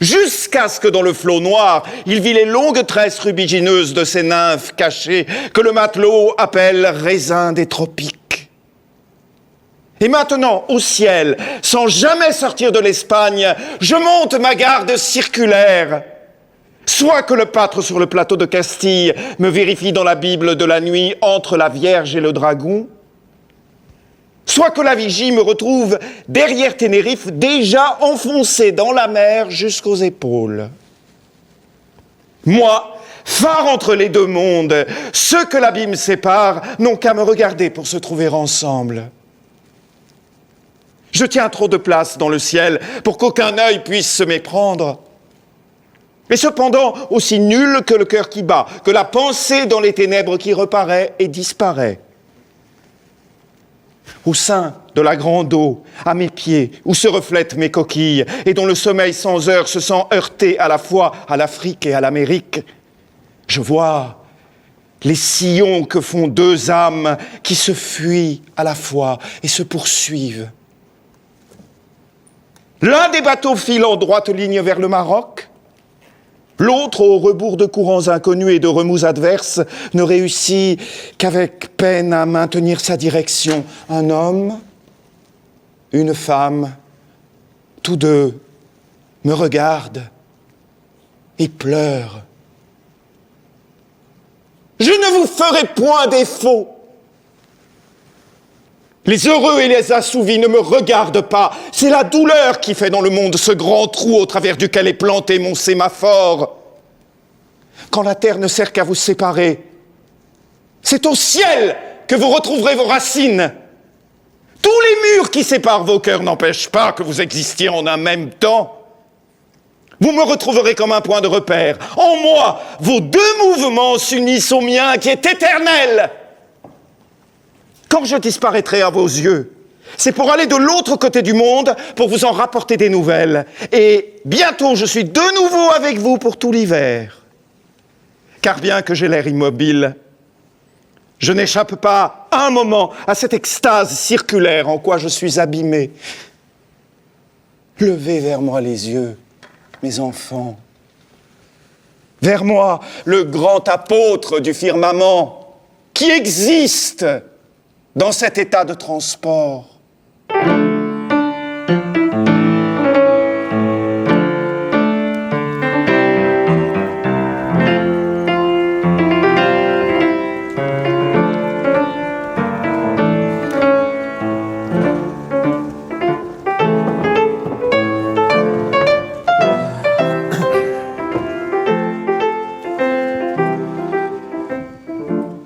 Jusqu'à ce que dans le flot noir, il vit les longues tresses rubigineuses de ces nymphes cachées que le matelot appelle raisins des tropiques. Et maintenant, au ciel, sans jamais sortir de l'Espagne, je monte ma garde circulaire. Soit que le pâtre sur le plateau de Castille me vérifie dans la Bible de la nuit entre la Vierge et le dragon, soit que la vigie me retrouve derrière Ténérife, déjà enfoncé dans la mer jusqu'aux épaules. Moi, phare entre les deux mondes, ceux que l'abîme sépare n'ont qu'à me regarder pour se trouver ensemble. Je tiens trop de place dans le ciel pour qu'aucun œil puisse se méprendre. Et cependant, aussi nul que le cœur qui bat, que la pensée dans les ténèbres qui reparaît et disparaît. Au sein de la grande eau, à mes pieds, où se reflètent mes coquilles, et dont le sommeil sans heure se sent heurté à la fois à l'Afrique et à l'Amérique, je vois les sillons que font deux âmes qui se fuient à la fois et se poursuivent. L'un des bateaux file en droite ligne vers le Maroc, l'autre, au rebours de courants inconnus et de remous adverses, ne réussit qu'avec peine à maintenir sa direction. Un homme, une femme, tous deux me regardent et pleurent. Je ne vous ferai point défaut. Les heureux et les assouvis ne me regardent pas. C'est la douleur qui fait dans le monde ce grand trou au travers duquel est planté mon sémaphore. Quand la terre ne sert qu'à vous séparer, c'est au ciel que vous retrouverez vos racines. Tous les murs qui séparent vos cœurs n'empêchent pas que vous existiez en un même temps. Vous me retrouverez comme un point de repère. En moi, vos deux mouvements s'unissent au mien qui est éternel. Quand je disparaîtrai à vos yeux, c'est pour aller de l'autre côté du monde, pour vous en rapporter des nouvelles. Et bientôt, je suis de nouveau avec vous pour tout l'hiver. Car bien que j'ai l'air immobile, je n'échappe pas un moment à cette extase circulaire en quoi je suis abîmé. Levez vers moi les yeux, mes enfants. Vers moi, le grand apôtre du firmament, qui existe dans cet état de transport.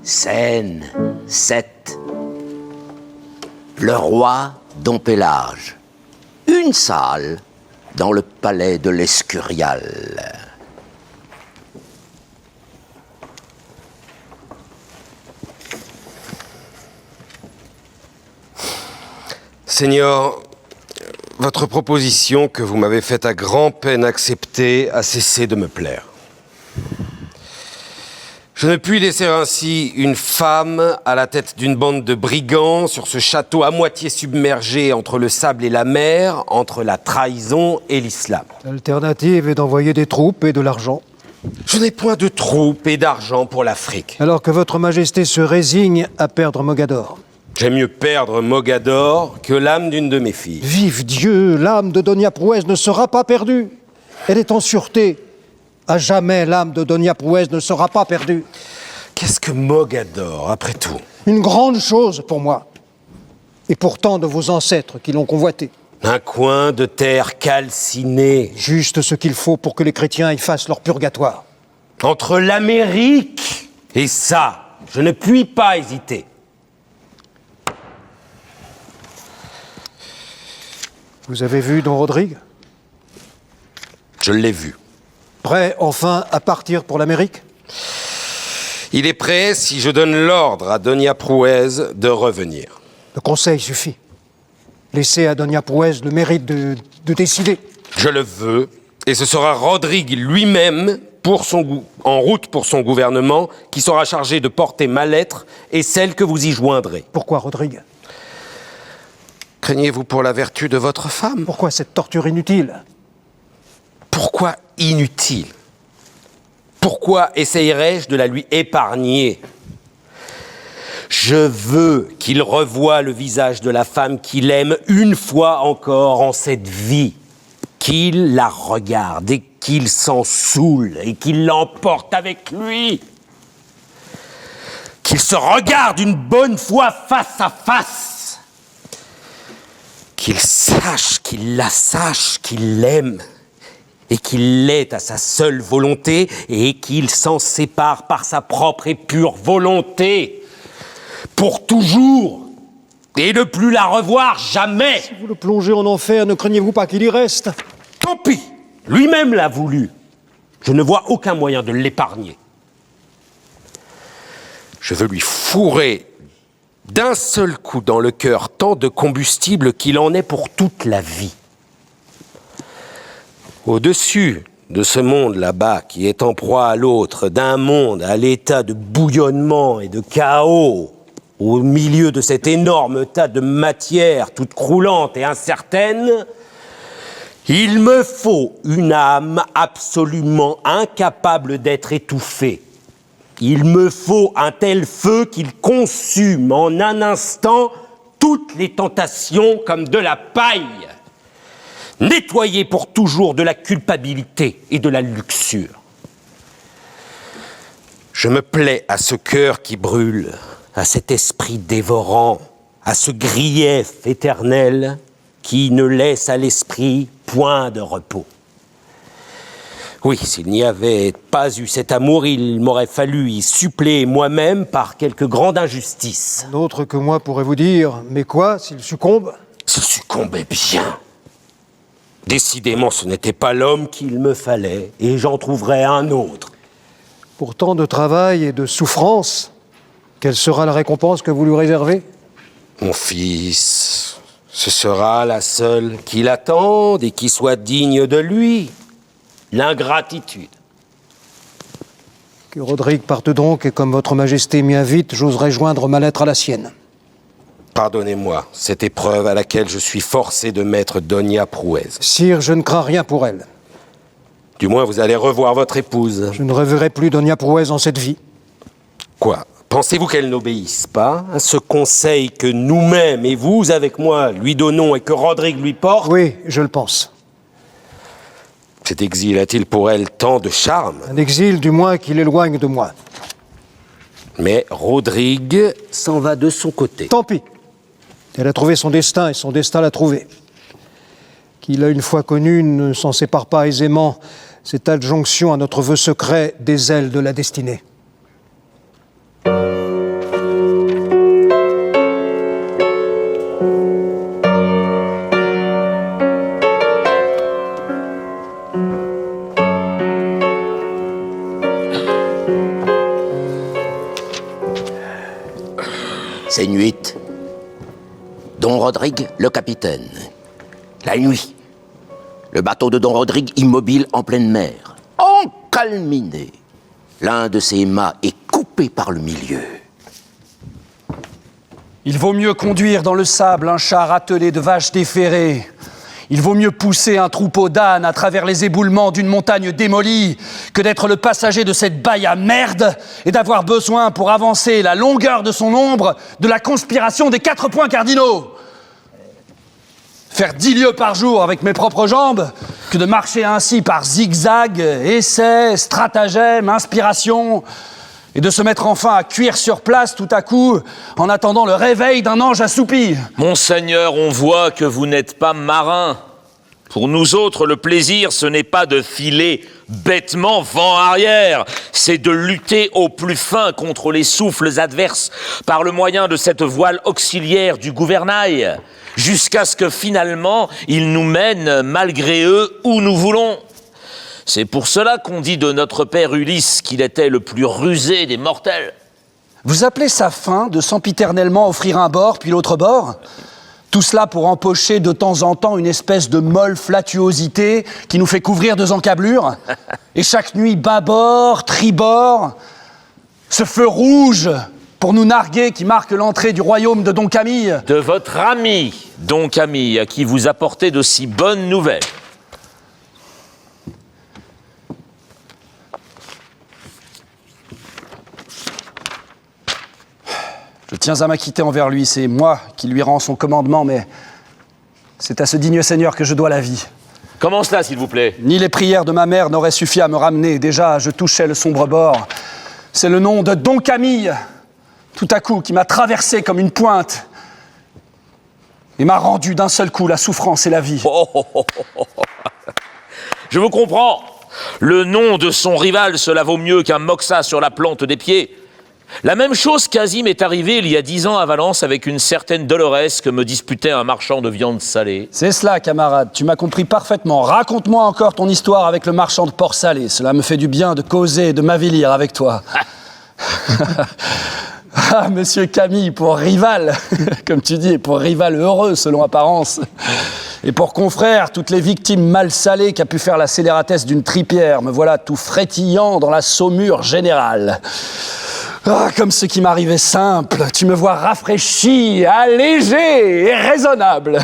Scène 7. Le roi Dom Pélage. Une salle dans le palais de l'Escurial. Seigneur, votre proposition que vous m'avez faite à grand-peine accepter a cessé de me plaire. Je ne puis laisser ainsi une femme à la tête d'une bande de brigands sur ce château à moitié submergé entre le sable et la mer, entre la trahison et l'islam. L'alternative est d'envoyer des troupes et de l'argent. Je n'ai point de troupes et d'argent pour l'Afrique. Alors que votre majesté se résigne à perdre Mogador. J'aime mieux perdre Mogador que l'âme d'une de mes filles. Vive Dieu, l'âme de Donia Prouès ne sera pas perdue. Elle est en sûreté. À jamais, l'âme de Donia Prouès ne sera pas perdue. Qu'est-ce que Mogador, après tout? Une grande chose pour moi. Et pour tant de vos ancêtres qui l'ont convoité. Un coin de terre calcinée. Juste ce qu'il faut pour que les chrétiens y fassent leur purgatoire. Entre l'Amérique et ça, je ne puis pas hésiter. Vous avez vu Don Rodrigue? Je l'ai vu. Prêt enfin à partir pour l'Amérique? Il est prêt si je donne l'ordre à Donia Prouès de revenir. Le conseil suffit. Laissez à Donia Prouès le mérite de décider. Je le veux, et ce sera Rodrigue lui-même en route pour son gouvernement, qui sera chargé de porter ma lettre et celle que vous y joindrez. Pourquoi, Rodrigue? Craignez-vous pour la vertu de votre femme? Pourquoi cette torture inutile? Pourquoi inutile? Pourquoi essayerais-je de la lui épargner? Je veux qu'il revoie le visage de la femme qu'il aime une fois encore en cette vie, qu'il la regarde et qu'il s'en saoule et qu'il l'emporte avec lui, qu'il se regarde une bonne fois face à face, qu'il sache, qu'il la sache, qu'il l'aime et qu'il l'est à sa seule volonté et qu'il s'en sépare par sa propre et pure volonté. Pour toujours, et ne plus la revoir jamais. Si vous le plongez en enfer, ne craignez-vous pas qu'il y reste? Tant pis, lui-même l'a voulu. Je ne vois aucun moyen de l'épargner. Je veux lui fourrer d'un seul coup dans le cœur tant de combustible qu'il en est pour toute la vie. Au-dessus de ce monde là-bas qui est en proie à l'autre, d'un monde à l'état de bouillonnement et de chaos, au milieu de cet énorme tas de matière toute croulante et incertaine, il me faut une âme absolument incapable d'être étouffée. Il me faut un tel feu qu'il consume en un instant toutes les tentations comme de la paille, nettoyé pour toujours de la culpabilité et de la luxure. Je me plais à ce cœur qui brûle, à cet esprit dévorant, à ce grief éternel qui ne laisse à l'esprit point de repos. Oui, s'il n'y avait pas eu cet amour, il m'aurait fallu y suppléer moi-même par quelque grande injustice. Un autre que moi pourrait vous dire, mais quoi, s'il succombe? S'il succombait bien. Décidément, ce n'était pas l'homme qu'il me fallait, et j'en trouverais un autre. Pour tant de travail et de souffrance, quelle sera la récompense que vous lui réservez? Mon fils, ce sera la seule qu'il attende et qui soit digne de lui. L'ingratitude. Que Rodrigue parte donc, et comme votre majesté m'y invite, j'oserai joindre ma lettre à la sienne. Pardonnez-moi cette épreuve à laquelle je suis forcé de mettre Donia Prouez. Sire, je ne crains rien pour elle. Du moins, vous allez revoir votre épouse. Je ne reverrai plus Donia Prouez en cette vie. Quoi? Pensez-vous qu'elle n'obéisse pas à ce conseil que nous-mêmes et vous, avec moi, lui donnons et que Rodrigue lui porte? Oui, je le pense. Cet exil a-t-il pour elle tant de charme? Un exil, du moins, qui l'éloigne de moi. Mais Rodrigue s'en va de son côté. Tant pis. Elle a trouvé son destin et son destin l'a trouvé. Qui l'a une fois connu ne s'en sépare pas aisément. Cette adjonction à notre vœu secret des ailes de la destinée. C'est nuit. Don Rodrigue, le capitaine. La nuit. Le bateau de Don Rodrigue immobile en pleine mer. Encalminé. L'un de ses mâts est coupé par le milieu. Il vaut mieux conduire dans le sable un char attelé de vaches déferrées. Il vaut mieux pousser un troupeau d'ânes à travers les éboulements d'une montagne démolie que d'être le passager de cette baille à merde et d'avoir besoin pour avancer la longueur de son ombre de la conspiration des 4 points cardinaux. Faire 10 lieues par jour avec mes propres jambes que de marcher ainsi par zigzag, essais, stratagèmes, inspiration, et de se mettre enfin à cuire sur place tout à coup en attendant le réveil d'un ange assoupi. Monseigneur, on voit que vous n'êtes pas marin. Pour nous autres, le plaisir, ce n'est pas de filer bêtement vent arrière, c'est de lutter au plus fin contre les souffles adverses par le moyen de cette voile auxiliaire du gouvernail, jusqu'à ce que finalement, ils nous mènent, malgré eux, où nous voulons. C'est pour cela qu'on dit de notre père Ulysse qu'il était le plus rusé des mortels. Vous appelez ça fin de sempiternellement offrir un bord puis l'autre bord? Tout cela pour empocher de temps en temps une espèce de molle flatuosité qui nous fait couvrir de encablures. Et chaque nuit, bâbord, tribord, ce feu rouge pour nous narguer qui marque l'entrée du royaume de Don Camille. De votre ami, Don Camille, à qui vous apportez de si bonnes nouvelles. Je tiens à m'acquitter envers lui, c'est moi qui lui rends son commandement, mais c'est à ce digne seigneur que je dois la vie. Comment cela, s'il vous plaît? Ni les prières de ma mère n'auraient suffi à me ramener. Déjà, je touchais le sombre bord. C'est le nom de Don Camille, tout à coup, qui m'a traversé comme une pointe et m'a rendu d'un seul coup la souffrance et la vie. Je vous comprends. Le nom de son rival, cela vaut mieux qu'un moxa sur la plante des pieds. La même chose quasi m'est arrivée il y a 10 ans à Valence avec une certaine Dolores que me disputait un marchand de viande salée. C'est cela, camarade, tu m'as compris parfaitement. Raconte-moi encore ton histoire avec le marchand de porc salé. Cela me fait du bien de causer et de m'avilir avec toi. Ah, monsieur Camille, pour rival, comme tu dis, pour rival heureux selon apparence. Et pour confrère, toutes les victimes mal salées qu'a pu faire la scélératesse d'une tripière, me voilà tout frétillant dans la saumure générale. Ah, comme ce qui m'arrivait simple, tu me vois rafraîchi, allégé et raisonnable.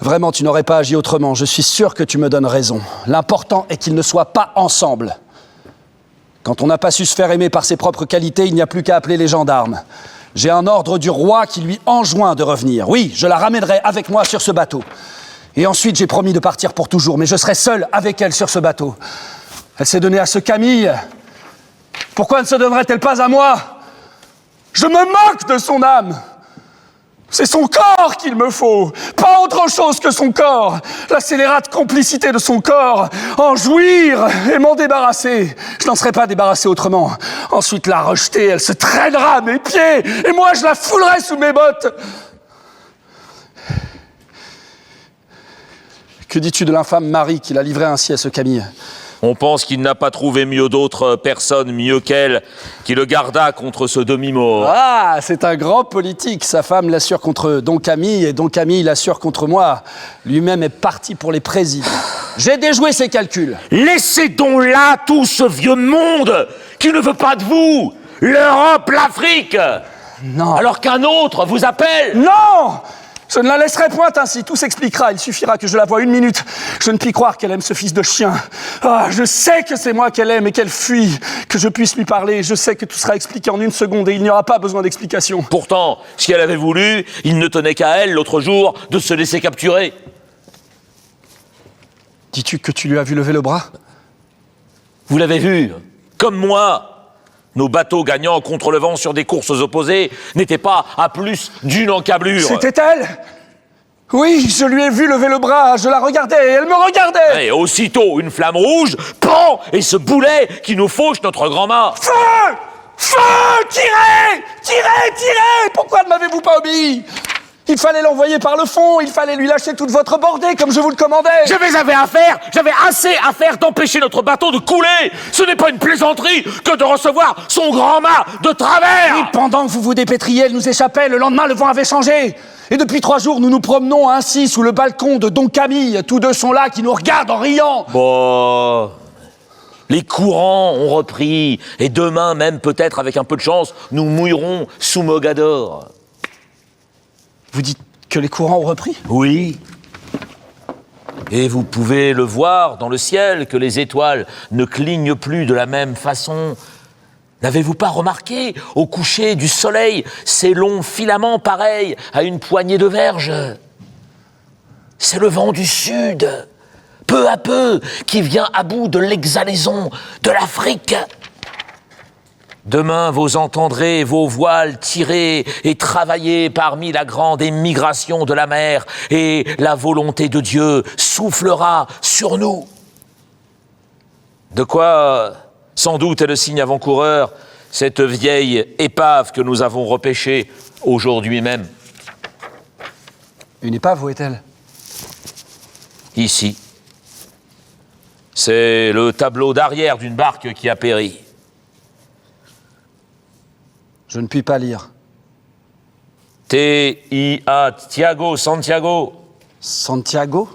Vraiment, tu n'aurais pas agi autrement, je suis sûr que tu me donnes raison. L'important est qu'ils ne soient pas ensemble. Quand on n'a pas su se faire aimer par ses propres qualités, il n'y a plus qu'à appeler les gendarmes. J'ai un ordre du roi qui lui enjoint de revenir. Oui, je la ramènerai avec moi sur ce bateau. Et ensuite, j'ai promis de partir pour toujours, mais je serai seul avec elle sur ce bateau. Elle s'est donnée à ce Camille. Pourquoi ne se donnerait-elle pas à moi? Je me moque de son âme. C'est son corps qu'il me faut, pas autre chose que son corps. La scélérate complicité de son corps, en jouir et m'en débarrasser. Je n'en serais pas débarrassé autrement. Ensuite la rejeter, elle se traînera à mes pieds, et moi je la foulerai sous mes bottes. Que dis-tu de l'infâme mari qui l'a livré ainsi à ce Camille? On pense qu'il n'a pas trouvé mieux d'autres personnes mieux qu'elle qui le garda contre ce demi-mort. Ah, c'est un grand politique. Sa femme l'assure contre Don Camille et Don Camille l'assure contre moi. Lui-même est parti pour les présidents. J'ai déjoué ses calculs. Laissez donc là tout ce vieux monde qui ne veut pas de vous. L'Europe, l'Afrique. Non. Alors qu'un autre vous appelle. Non! Je ne la laisserai point ainsi, tout s'expliquera, il suffira que je la voie une minute. Je ne puis croire qu'elle aime ce fils de chien. Ah, je sais que c'est moi qu'elle aime et qu'elle fuit, que je puisse lui parler. Je sais que tout sera expliqué en une seconde et il n'y aura pas besoin d'explication. Pourtant, si elle avait voulu, il ne tenait qu'à elle, l'autre jour, de se laisser capturer. Dis-tu que tu lui as vu lever le bras? Vous l'avez vu, comme moi. Nos bateaux gagnant contre le vent sur des courses opposées n'étaient pas à plus d'une encablure. C'était elle? Oui, je lui ai vu lever le bras, je la regardais et elle me regardait. Et aussitôt, une flamme rouge, pan, et ce boulet qui nous fauche notre grand mât. Feu! Feu! Tirez! Tirez! Tirez! Pourquoi ne m'avez-vous pas obéi? Il fallait l'envoyer par le fond, il fallait lui lâcher toute votre bordée comme je vous le commandais. J'avais assez à faire d'empêcher notre bateau de couler. Ce n'est pas une plaisanterie que de recevoir son grand mât de travers. Et pendant que vous vous dépêtriez, elle nous échappait, le lendemain le vent avait changé. Et depuis 3 jours, nous nous promenons ainsi sous le balcon de Don Camille. Tous deux sont là qui nous regardent en riant. Bon... Les courants ont repris, et demain même, peut-être avec un peu de chance, nous mouillerons sous Mogador. Vous dites que les courants ont repris? Oui. Et vous pouvez le voir dans le ciel, que les étoiles ne clignent plus de la même façon. N'avez-vous pas remarqué, au coucher du soleil, ces longs filaments pareils à une poignée de verge? C'est le vent du sud, peu à peu, qui vient à bout de l'exhalaison de l'Afrique. Demain, vous entendrez vos voiles tirés et travailler parmi la grande émigration de la mer, et la volonté de Dieu soufflera sur nous. De quoi, sans doute, est le signe avant-coureur, cette vieille épave que nous avons repêchée aujourd'hui même. Une épave, où est-elle? Ici. C'est le tableau d'arrière d'une barque qui a péri. Je ne puis pas lire. T-I-A, Thiago, Santiago. Santiago?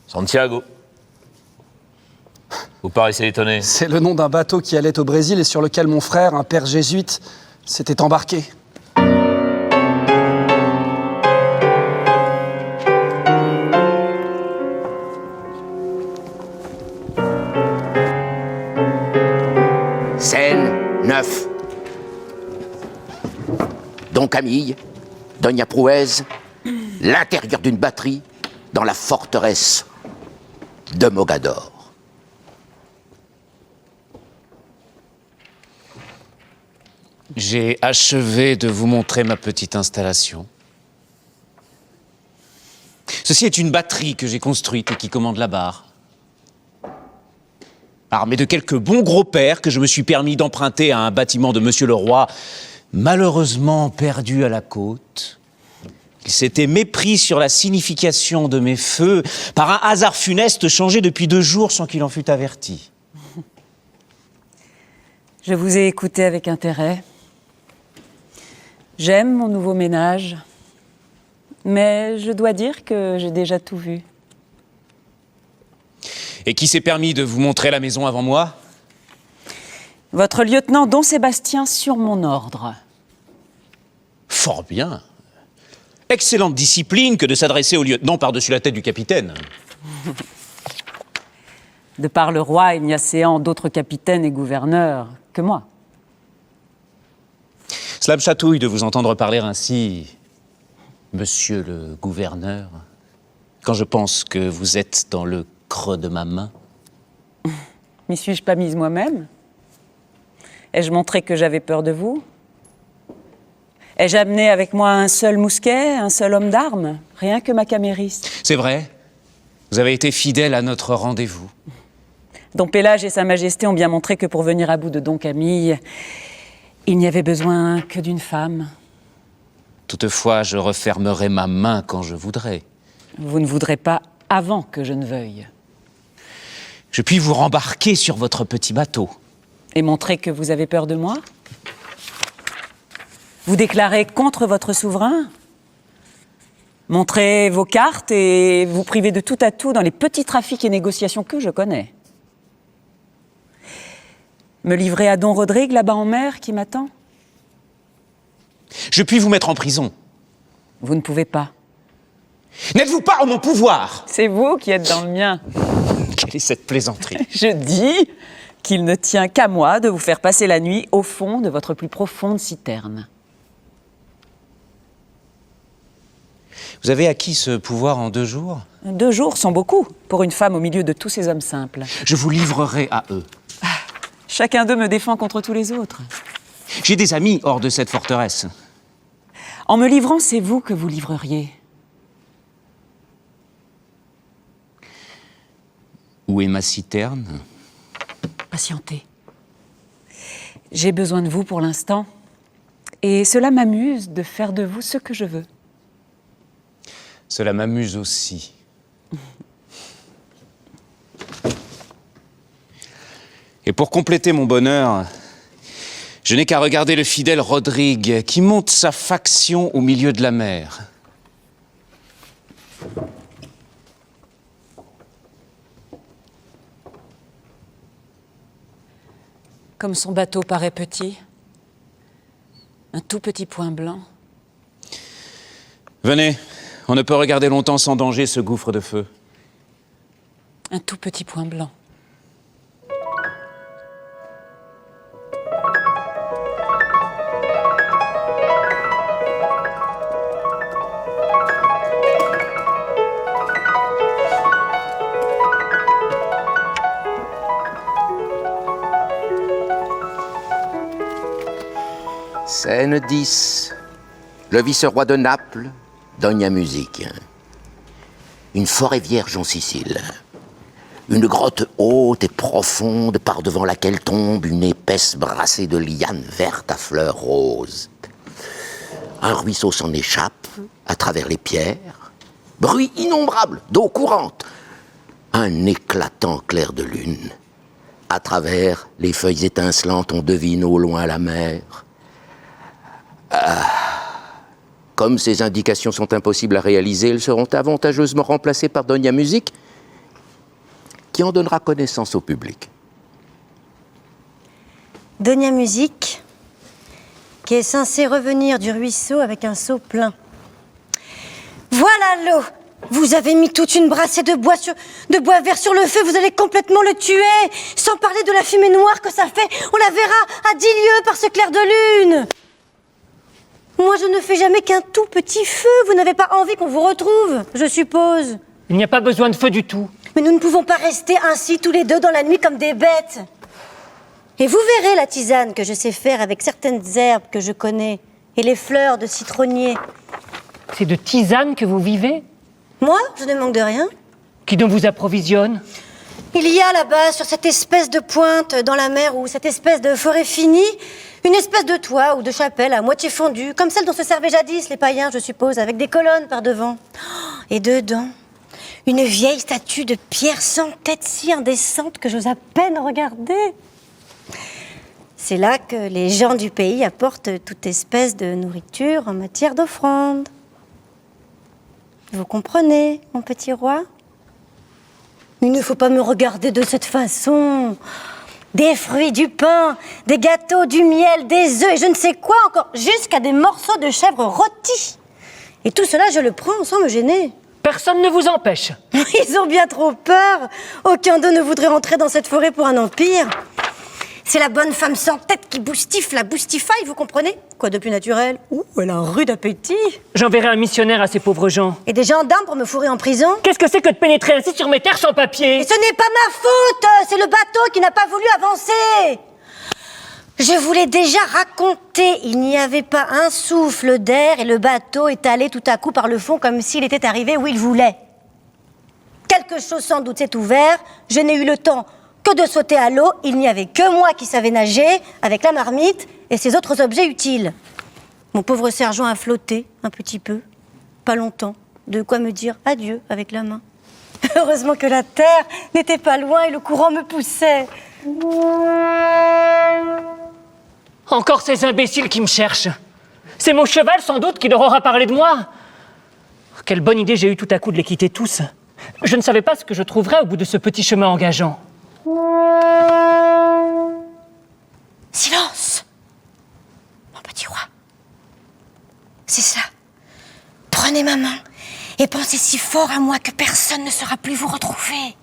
Santiago. Vous paraissez étonné. C'est le nom d'un bateau qui allait au Brésil et sur lequel mon frère, un père jésuite, s'était embarqué. Scène 9. Don Camille, Doña Prouez, l'intérieur d'une batterie dans la forteresse de Mogador. J'ai achevé de vous montrer ma petite installation. Ceci est une batterie que j'ai construite et qui commande la barre. Armée de quelques bons gros pères que je me suis permis d'emprunter à un bâtiment de Monsieur le Roi, malheureusement perdu à la côte. Il s'était mépris sur la signification de mes feux par un hasard funeste changé depuis 2 jours sans qu'il en fût averti. Je vous ai écouté avec intérêt. J'aime mon nouveau ménage, mais je dois dire que j'ai déjà tout vu. Et qui s'est permis de vous montrer la maison avant moi? Votre lieutenant Don Sébastien sur mon ordre. Fort bien. Excellente discipline que de s'adresser au lieutenant par-dessus la tête du capitaine. De par le roi, il n'y a séant d'autres capitaines et gouverneurs que moi. Cela me chatouille de vous entendre parler ainsi, monsieur le gouverneur, quand je pense que vous êtes dans le creux de ma main. M'y suis-je pas mise moi-même? Ai-je montré que j'avais peur de vous? Ai-je amené avec moi un seul mousquet, un seul homme d'armes? Rien que ma camériste. C'est vrai, vous avez été fidèle à notre rendez-vous. Don Pélage et Sa Majesté ont bien montré que pour venir à bout de Don Camille, il n'y avait besoin que d'une femme. Toutefois, je refermerai ma main quand je voudrai. Vous ne voudrez pas avant que je ne veuille. Je puis vous rembarquer sur votre petit bateau. Et montrer que vous avez peur de moi? Vous déclarez contre votre souverain? Montrez vos cartes et vous privez de tout atout dans les petits trafics et négociations que je connais. Me livrer à Don Rodrigue là-bas en mer qui m'attend? Je puis vous mettre en prison. Vous ne pouvez pas. N'êtes-vous pas en mon pouvoir? C'est vous qui êtes dans le mien. Quelle est cette plaisanterie? Je dis qu'il ne tient qu'à moi de vous faire passer la nuit au fond de votre plus profonde citerne. Vous avez acquis ce pouvoir en 2 jours? 2 jours sont beaucoup pour une femme au milieu de tous ces hommes simples. Je vous livrerai à eux. Chacun d'eux me défend contre tous les autres. J'ai des amis hors de cette forteresse. En me livrant, c'est vous que vous livreriez. Où est ma citerne? Patientez. J'ai besoin de vous pour l'instant. Et cela m'amuse de faire de vous ce que je veux. Cela m'amuse aussi. Et pour compléter mon bonheur, je n'ai qu'à regarder le fidèle Rodrigue qui monte sa faction au milieu de la mer. Comme son bateau paraît petit, un tout petit point blanc. Venez, on ne peut regarder longtemps sans danger ce gouffre de feu. Un tout petit point blanc. Scène 10. Le vice-roi de Naples, Doña Musique. Une forêt vierge en Sicile. Une grotte haute et profonde par devant laquelle tombe une épaisse brassée de lianes vertes à fleurs roses. Un ruisseau s'en échappe à travers les pierres. Bruit innombrable d'eau courante. Un éclatant clair de lune. À travers les feuilles étincelantes, on devine au loin la mer. Comme ces indications sont impossibles à réaliser, elles seront avantageusement remplacées par Donia Musique, qui en donnera connaissance au public. Donia Musique, qui est censée revenir du ruisseau avec un seau plein. Voilà l'eau. Vous avez mis toute une brassée de bois vert sur le feu, vous allez complètement le tuer. Sans parler de la fumée noire que ça fait, on la verra à 10 lieues par ce clair de lune. Moi, je ne fais jamais qu'un tout petit feu. Vous n'avez pas envie qu'on vous retrouve, je suppose. Il n'y a pas besoin de feu du tout. Mais nous ne pouvons pas rester ainsi tous les deux dans la nuit comme des bêtes. Et vous verrez la tisane que je sais faire avec certaines herbes que je connais et les fleurs de citronnier. C'est de tisane que vous vivez? Moi, je ne manque de rien. Qui donc vous approvisionne? Il y a là-bas, sur cette espèce de pointe dans la mer ou cette espèce de forêt finie, une espèce de toit ou de chapelle à moitié fondue, comme celle dont se servaient jadis les païens, je suppose, avec des colonnes par devant. Et dedans, une vieille statue de pierre sans tête si indécente que j'ose à peine regarder. C'est là que les gens du pays apportent toute espèce de nourriture en matière d'offrande. Vous comprenez, mon petit roi? Il ne faut pas me regarder de cette façon. Des fruits, du pain, des gâteaux, du miel, des œufs et je ne sais quoi encore, jusqu'à des morceaux de chèvre rôtis. Et tout cela, je le prends sans me gêner. Personne ne vous empêche. Ils ont bien trop peur. Aucun d'eux ne voudrait entrer dans cette forêt pour un empire. C'est la bonne femme sans tête qui boustiffe la boustifaille, vous comprenez? Quoi de plus naturel? Ouh, elle a un rude appétit. J'enverrai un missionnaire à ces pauvres gens. Et des gendarmes pour me fourrer en prison? Qu'est-ce que c'est que de pénétrer ainsi sur mes terres sans papier? Et ce n'est pas ma faute! C'est le bateau qui n'a pas voulu avancer! Je vous l'ai déjà raconté, il n'y avait pas un souffle d'air et le bateau est allé tout à coup par le fond comme s'il était arrivé où il voulait. Quelque chose sans doute s'est ouvert, je n'ai eu le temps que de sauter à l'eau, il n'y avait que moi qui savais nager, avec la marmite et ses autres objets utiles. Mon pauvre sergent a flotté un petit peu, pas longtemps, de quoi me dire adieu avec la main. Heureusement que la terre n'était pas loin et le courant me poussait. Encore ces imbéciles qui me cherchent. C'est mon cheval sans doute qui leur aura parlé de moi. Quelle bonne idée j'ai eu tout à coup de les quitter tous. Je ne savais pas ce que je trouverais au bout de ce petit chemin engageant. Silence, mon petit roi. C'est ça. Prenez ma main et pensez si fort à moi que personne ne saura plus vous retrouver.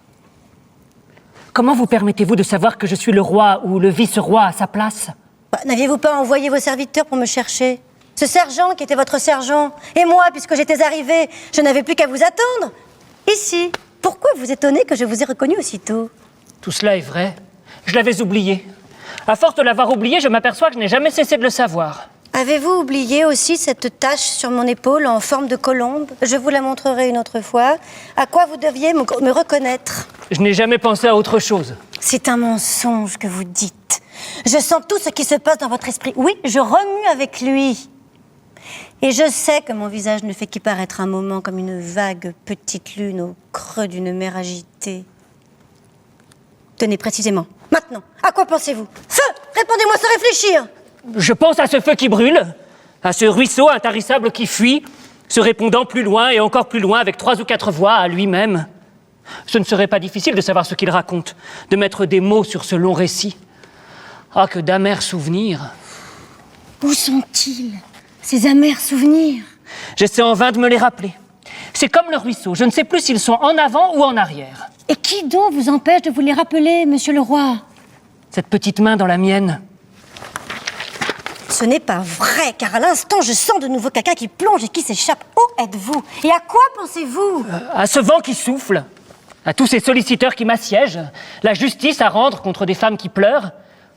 Comment vous permettez-vous de savoir que je suis le roi ou le vice-roi à sa place? N'aviez-vous pas envoyé vos serviteurs pour me chercher? Ce sergent qui était votre sergent, et moi, puisque j'étais arrivée, je n'avais plus qu'à vous attendre. Ici, pourquoi vous étonnez que je vous ai reconnu aussitôt? Tout cela est vrai. Je l'avais oublié. À force de l'avoir oublié, je m'aperçois que je n'ai jamais cessé de le savoir. Avez-vous oublié aussi cette tache sur mon épaule en forme de colombe? Je vous la montrerai une autre fois. À quoi vous deviez me reconnaître? Je n'ai jamais pensé à autre chose. C'est un mensonge que vous dites. Je sens tout ce qui se passe dans votre esprit. Oui, je remue avec lui. Et je sais que mon visage ne fait qu'y paraître un moment comme une vague petite lune au creux d'une mer agitée. Tenez, précisément. Maintenant, à quoi pensez-vous? Feu! Répondez-moi sans réfléchir! Je pense à ce feu qui brûle, à ce ruisseau intarissable qui fuit, se répondant plus loin et encore plus loin avec 3 ou 4 voix à lui-même. Ce ne serait pas difficile de savoir ce qu'il raconte, de mettre des mots sur ce long récit. Ah, que d'amers souvenirs! Où sont-ils, ces amers souvenirs? J'essaie en vain de me les rappeler. C'est comme le ruisseau, je ne sais plus s'ils sont en avant ou en arrière. Et qui donc vous empêche de vous les rappeler, monsieur le roi? Cette petite main dans la mienne. Ce n'est pas vrai, car à l'instant, je sens de nouveau quelqu'un qui plonge et qui s'échappe. Où êtes-vous? Et à quoi pensez-vous? À ce vent qui souffle, à tous ces solliciteurs qui m'assiègent, la justice à rendre contre des femmes qui pleurent,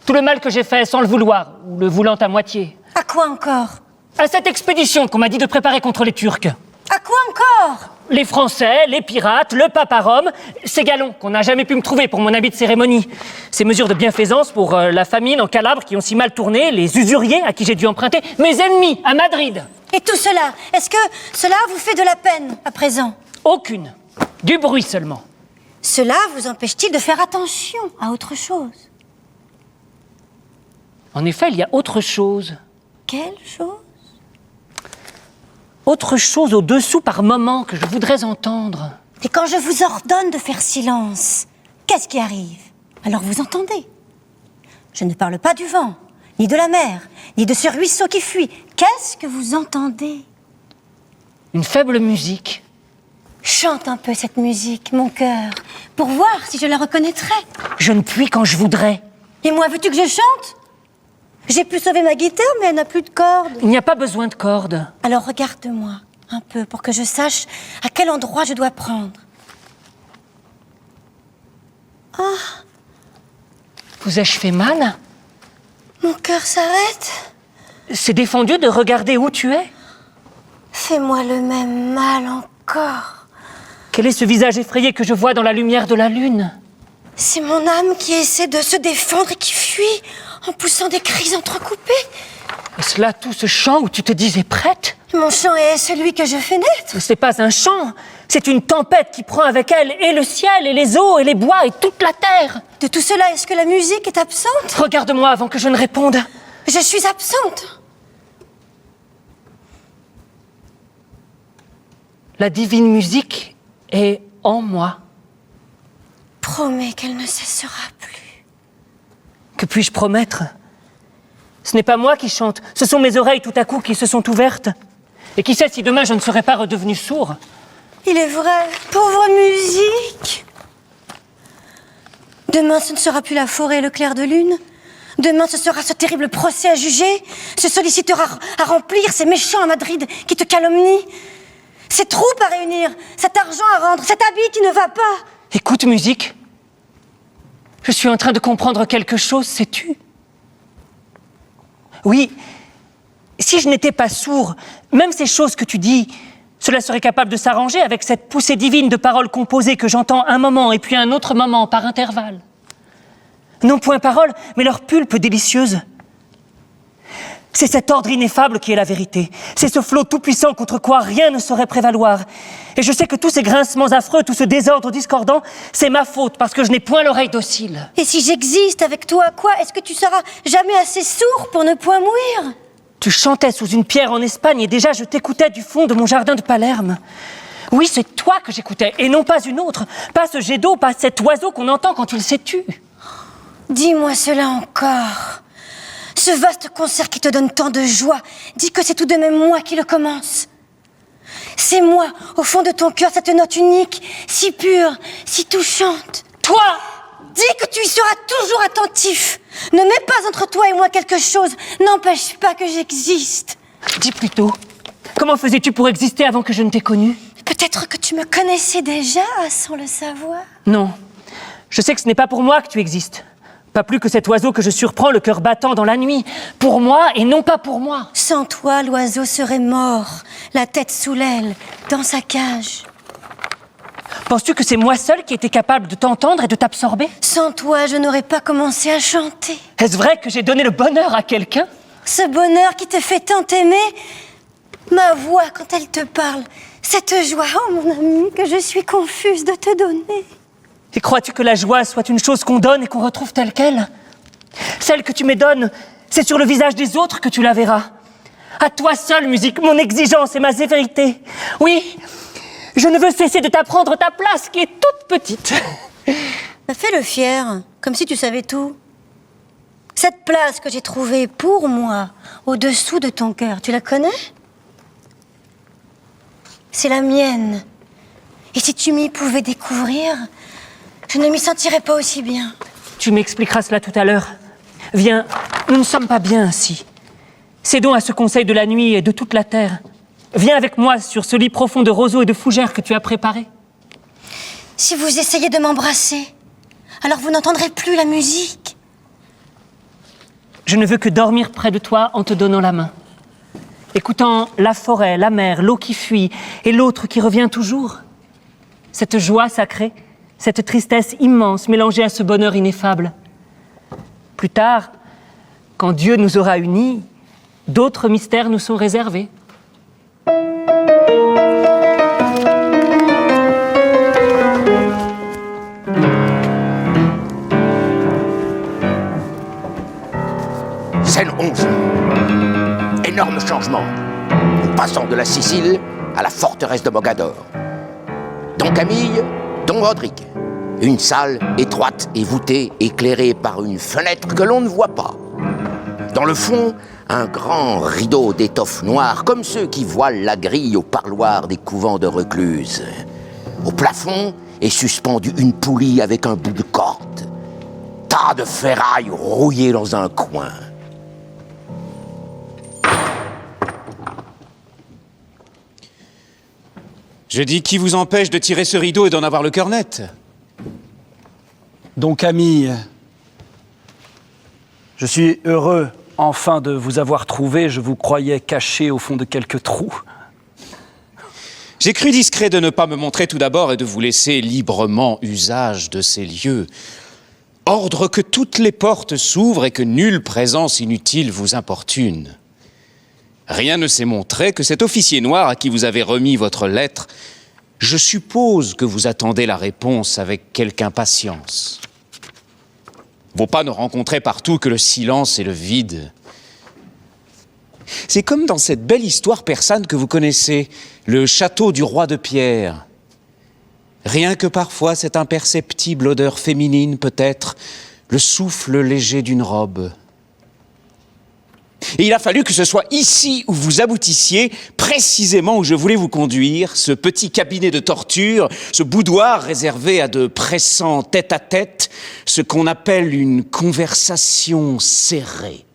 tout le mal que j'ai fait sans le vouloir, ou le voulant à moitié. À quoi encore? À cette expédition qu'on m'a dit de préparer contre les Turcs. À quoi encore? Les Français, les pirates, le pape à Rome, ces galons qu'on n'a jamais pu me trouver pour mon habit de cérémonie, ces mesures de bienfaisance pour la famine en Calabre qui ont si mal tourné, les usuriers à qui j'ai dû emprunter, mes ennemis à Madrid. Et tout cela, est-ce que cela vous fait de la peine à présent? Aucune. Du bruit seulement. Cela vous empêche-t-il de faire attention à autre chose? En effet, il y a autre chose. Quelle chose? autre chose au-dessous par moment que je voudrais entendre. Et quand je vous ordonne de faire silence, qu'est-ce qui arrive? Alors vous entendez. Je ne parle pas du vent, ni de la mer, ni de ce ruisseau qui fuit. Qu'est-ce que vous entendez? Une faible musique. Chante un peu cette musique, mon cœur, pour voir si je la reconnaîtrai. Je ne puis quand je voudrais. Et moi, veux-tu que je chante? J'ai pu sauver ma guitare, mais elle n'a plus de cordes. Il n'y a pas besoin de cordes. Alors regarde-moi un peu pour que je sache à quel endroit je dois prendre. Ah, Vous ai-je fait mal? mon cœur s'arrête. C'est défendu de regarder où tu es. Fais-moi le même mal encore. Quel est ce visage effrayé que je vois dans la lumière de la lune? C'est mon âme qui essaie de se défendre et qui fuit en poussant des cris entrecoupés. Est-ce là tout ce chant où tu te disais prête? Mon chant est celui que je fais naître. Ce n'est pas un chant, c'est une tempête qui prend avec elle et le ciel, et les eaux, et les bois, et toute la terre. De tout cela, est-ce que la musique est absente? Regarde-moi avant que je ne réponde. Je suis absente. La divine musique est en moi. Promets qu'elle ne cessera plus. Que puis-je promettre? Ce n'est pas moi qui chante, ce sont mes oreilles tout à coup qui se sont ouvertes. Et qui sait si demain je ne serais pas redevenu sourd? Il est vrai, pauvre musique. Demain, ce ne sera plus la forêt et le clair de lune. Demain, ce sera ce terrible procès à juger, ce solliciteur à remplir, ces méchants à Madrid qui te calomnient, ces troupes à réunir, cet argent à rendre, cet habit qui ne va pas. Écoute, musique. Je suis en train de comprendre quelque chose, sais-tu? Oui, si je n'étais pas sourd, même ces choses que tu dis, cela serait capable de s'arranger avec cette poussée divine de paroles composées que j'entends un moment et puis un autre moment par intervalle. Non point paroles, mais leur pulpe délicieuse. C'est cet ordre ineffable qui est la vérité. C'est ce flot tout-puissant contre quoi rien ne saurait prévaloir. Et je sais que tous ces grincements affreux, tout ce désordre discordant, c'est ma faute parce que je n'ai point l'oreille docile. Et si j'existe avec toi, quoi? Est-ce que tu seras jamais assez sourd pour ne point mourir? Tu chantais sous une pierre en Espagne et déjà je t'écoutais du fond de mon jardin de Palerme. Oui, c'est toi que j'écoutais et non pas une autre. Pas ce jet d'eau, pas cet oiseau qu'on entend quand il s'étue. Dis-moi cela encore. Ce vaste concert qui te donne tant de joie, dis que c'est tout de même moi qui le commence. C'est moi, au fond de ton cœur, cette note unique, si pure, si touchante. Toi! Dis que tu y seras toujours attentif. Ne mets pas entre toi et moi quelque chose. N'empêche pas que j'existe. Dis plutôt, comment faisais-tu pour exister avant que je ne t'ai connu? Peut-être que tu me connaissais déjà, sans le savoir. Non, je sais que ce n'est pas pour moi que tu existes. Pas plus que cet oiseau que je surprends, le cœur battant dans la nuit. Pour moi et non pas pour moi. Sans toi, l'oiseau serait mort, la tête sous l'aile, dans sa cage. Penses-tu que c'est moi seul qui étais capable de t'entendre et de t'absorber? Sans toi, je n'aurais pas commencé à chanter. Est-ce vrai que j'ai donné le bonheur à quelqu'un? Ce bonheur qui te fait tant aimer, ma voix quand elle te parle, cette joie, oh mon ami, que je suis confuse de te donner. Et crois-tu que la joie soit une chose qu'on donne et qu'on retrouve telle qu'elle? Celle que tu me donnes, c'est sur le visage des autres que tu la verras. À toi seule, musique, mon exigence et ma sévérité. Oui, je ne veux cesser de t'apprendre ta place qui est toute petite. Fais-le fier, comme si tu savais tout. Cette place que j'ai trouvée pour moi, au-dessous de ton cœur, tu la connais? C'est la mienne. Et si tu m'y pouvais découvrir, je ne m'y sentirais pas aussi bien. Tu m'expliqueras cela tout à l'heure. Viens, nous ne sommes pas bien ainsi. Cédons à ce conseil de la nuit et de toute la terre. Viens avec moi sur ce lit profond de roseaux et de fougères que tu as préparé. Si vous essayez de m'embrasser, alors vous n'entendrez plus la musique. Je ne veux que dormir près de toi en te donnant la main. Écoutant la forêt, la mer, l'eau qui fuit et l'autre qui revient toujours. Cette joie sacrée, cette tristesse immense mélangée à ce bonheur ineffable. Plus tard, quand Dieu nous aura unis, d'autres mystères nous sont réservés. Scène 11. Énorme changement. Une passant de la Sicile à la forteresse de Mogador. Don Camille, Don Rodrigue. Une salle étroite et voûtée, éclairée par une fenêtre que l'on ne voit pas. Dans le fond, un grand rideau d'étoffe noire, comme ceux qui voilent la grille au parloir des couvents de recluses. Au plafond est suspendue une poulie avec un bout de corde. Tas de ferraille rouillées dans un coin. Je dis, qui vous empêche de tirer ce rideau et d'en avoir le cœur net? Don Camille, je suis heureux enfin de vous avoir trouvé. Je vous croyais caché au fond de quelques trous. J'ai cru discret de ne pas me montrer tout d'abord et de vous laisser librement usage de ces lieux. Ordre que toutes les portes s'ouvrent et que nulle présence inutile vous importune. Rien ne s'est montré que cet officier noir à qui vous avez remis votre lettre, je suppose que vous attendez la réponse avec quelque impatience. Vos pas ne rencontraient partout que le silence et le vide. C'est comme dans cette belle histoire persane que vous connaissez, le château du roi de pierre. Rien que parfois cette imperceptible odeur féminine peut-être, le souffle léger d'une robe. Et il a fallu que ce soit ici où vous aboutissiez, précisément où je voulais vous conduire, ce petit cabinet de torture, ce boudoir réservé à de pressants tête-à-tête, ce qu'on appelle une conversation serrée.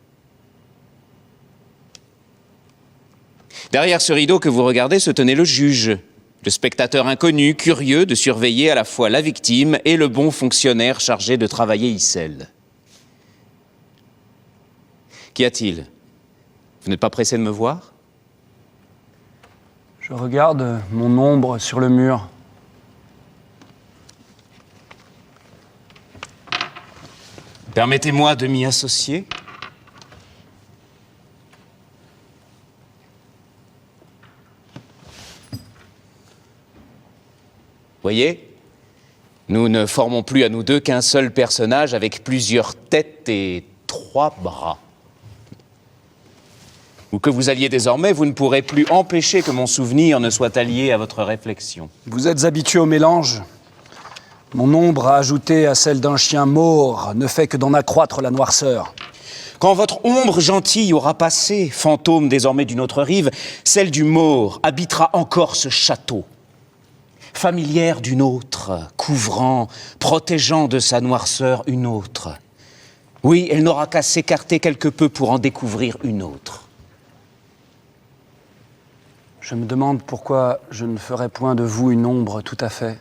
Derrière ce rideau que vous regardez se tenait le juge, le spectateur inconnu, curieux de surveiller à la fois la victime et le bon fonctionnaire chargé de travailler Icelle. Qu'y a-t-il ? Vous n'êtes pas pressé de me voir ? Je regarde mon ombre sur le mur. Permettez-moi de m'y associer. Voyez, nous ne formons plus à nous deux qu'un seul personnage avec plusieurs têtes et 3 bras. Où que vous alliez désormais, vous ne pourrez plus empêcher que mon souvenir ne soit allié à votre réflexion. Vous êtes habitué au mélange. Mon ombre ajoutée à celle d'un chien mort ne fait que d'en accroître la noirceur. Quand votre ombre gentille aura passé, fantôme désormais d'une autre rive, celle du mort habitera encore ce château. Familière d'une autre, couvrant, protégeant de sa noirceur une autre. Oui, elle n'aura qu'à s'écarter quelque peu pour en découvrir une autre. Je me demande pourquoi je ne ferais point de vous une ombre tout à fait.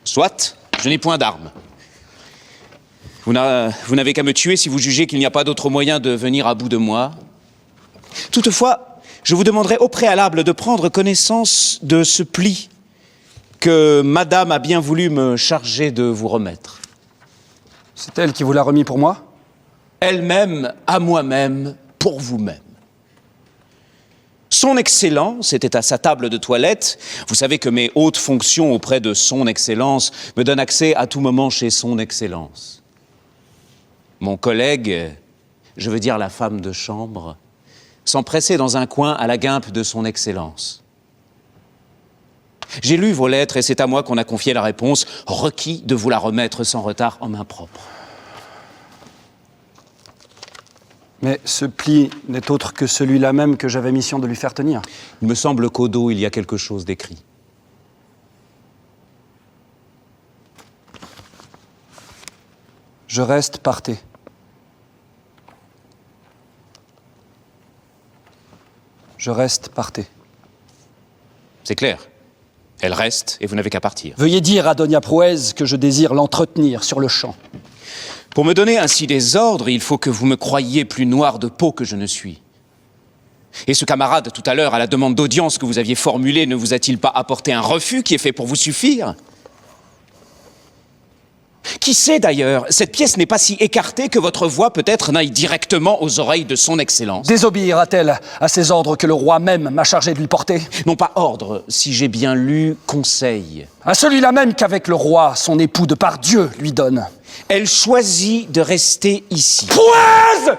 Soit, je n'ai point d'armes. Vous n'avez qu'à me tuer si vous jugez qu'il n'y a pas d'autre moyen de venir à bout de moi. Toutefois, je vous demanderai au préalable de prendre connaissance de ce pli que Madame a bien voulu me charger de vous remettre. C'est elle qui vous l'a remis pour moi ? Elle-même, à moi-même, pour vous-même. Son Excellence était à sa table de toilette. Vous savez que mes hautes fonctions auprès de Son Excellence me donnent accès à tout moment chez Son Excellence. Mon collègue, je veux dire la femme de chambre, s'empressait dans un coin à la guimpe de Son Excellence. J'ai lu vos lettres et c'est à moi qu'on a confié la réponse, requis de vous la remettre sans retard en main propre. Mais ce pli n'est autre que celui-là même que j'avais mission de lui faire tenir. Il me semble qu'au dos, il y a quelque chose d'écrit. Je reste partez. Je reste partez. C'est clair. Elle reste et vous n'avez qu'à partir. Veuillez dire à Donia Prouez que je désire l'entretenir sur le champ. Pour me donner ainsi des ordres, il faut que vous me croyiez plus noir de peau que je ne suis. Et ce camarade, tout à l'heure, à la demande d'audience que vous aviez formulée, ne vous a-t-il pas apporté un refus qui est fait pour vous suffire ? Qui sait d'ailleurs, cette pièce n'est pas si écartée que votre voix peut-être n'aille directement aux oreilles de Son Excellence. Désobéira-t-elle à ces ordres que le roi même m'a chargé de lui porter ? Non pas ordre, si j'ai bien lu, conseil. À celui-là même qu'avec le roi, son époux de par Dieu lui donne. Elle choisit de rester ici. Prouez !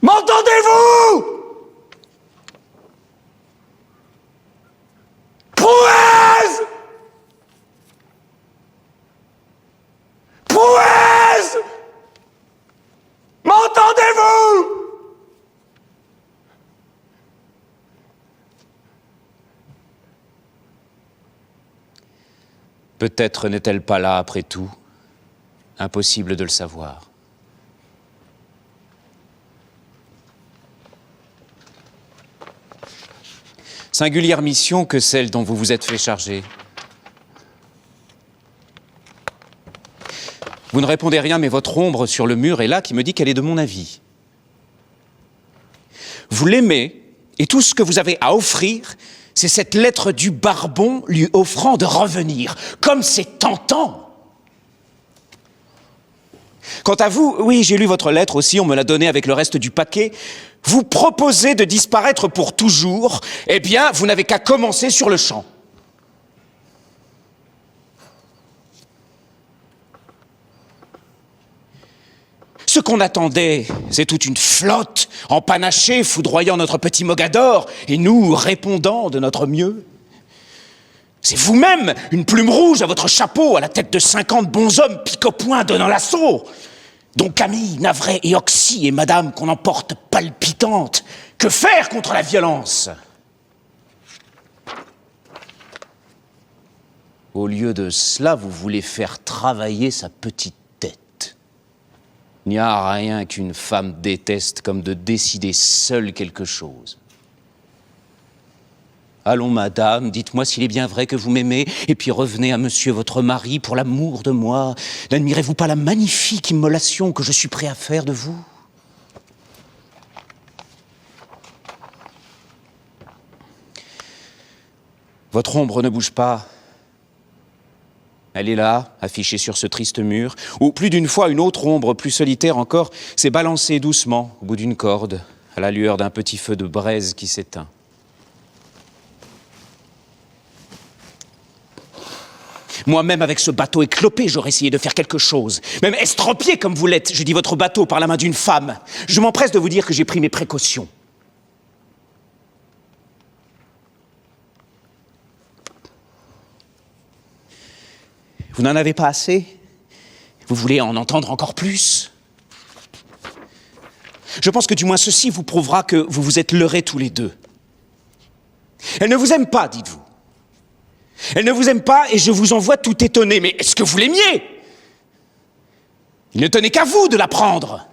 M'entendez-vous? Prouesse! Prouesse! M'entendez-vous? Peut-être n'est-elle pas là après tout. Impossible de le savoir. Singulière mission que celle dont vous vous êtes fait charger. Vous ne répondez rien, mais votre ombre sur le mur est là qui me dit qu'elle est de mon avis. Vous l'aimez, et tout ce que vous avez à offrir, c'est cette lettre du Barbon lui offrant de revenir. Comme c'est tentant! Quant à vous, oui, j'ai lu votre lettre aussi, on me l'a donnée avec le reste du paquet. Vous proposez de disparaître pour toujours, eh bien, vous n'avez qu'à commencer sur le champ. Ce qu'on attendait, c'est toute une flotte empanachée, foudroyant notre petit Mogador, et nous répondant de notre mieux. C'est vous-même, une plume rouge à votre chapeau, à la tête de 50 bonshommes pique au poing donnant l'assaut, dont Camille, Navré et Oxy et Madame qu'on emporte palpitante. Que faire contre la violence? Au lieu de cela, vous voulez faire travailler sa petite tête. Il n'y a rien qu'une femme déteste comme de décider seule quelque chose. Allons, madame, dites-moi s'il est bien vrai que vous m'aimez, et puis revenez à monsieur votre mari pour l'amour de moi. N'admirez-vous pas la magnifique immolation que je suis prêt à faire de vous? Votre ombre ne bouge pas. Elle est là, affichée sur ce triste mur, où plus d'une fois une autre ombre, plus solitaire encore, s'est balancée doucement au bout d'une corde, à la lueur d'un petit feu de braise qui s'éteint. Moi-même, avec ce bateau éclopé, j'aurais essayé de faire quelque chose. Même estropié comme vous l'êtes, je dis votre bateau par la main d'une femme. Je m'empresse de vous dire que j'ai pris mes précautions. Vous n'en avez pas assez? Vous voulez en entendre encore plus? Je pense que du moins ceci vous prouvera que vous vous êtes leurrés tous les deux. Elle ne vous aime pas, dites-vous. Elle ne vous aime pas et je vous en vois tout étonné. Mais est-ce que vous l'aimiez? Il ne tenait qu'à vous de la prendre.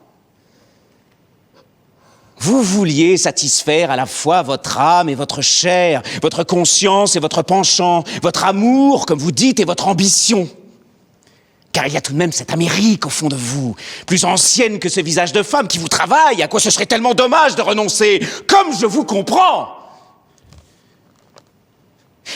Vous vouliez satisfaire à la fois votre âme et votre chair, votre conscience et votre penchant, votre amour, comme vous dites, et votre ambition. Car il y a tout de même cette Amérique au fond de vous, plus ancienne que ce visage de femme qui vous travaille, à quoi ce serait tellement dommage de renoncer, comme je vous comprends.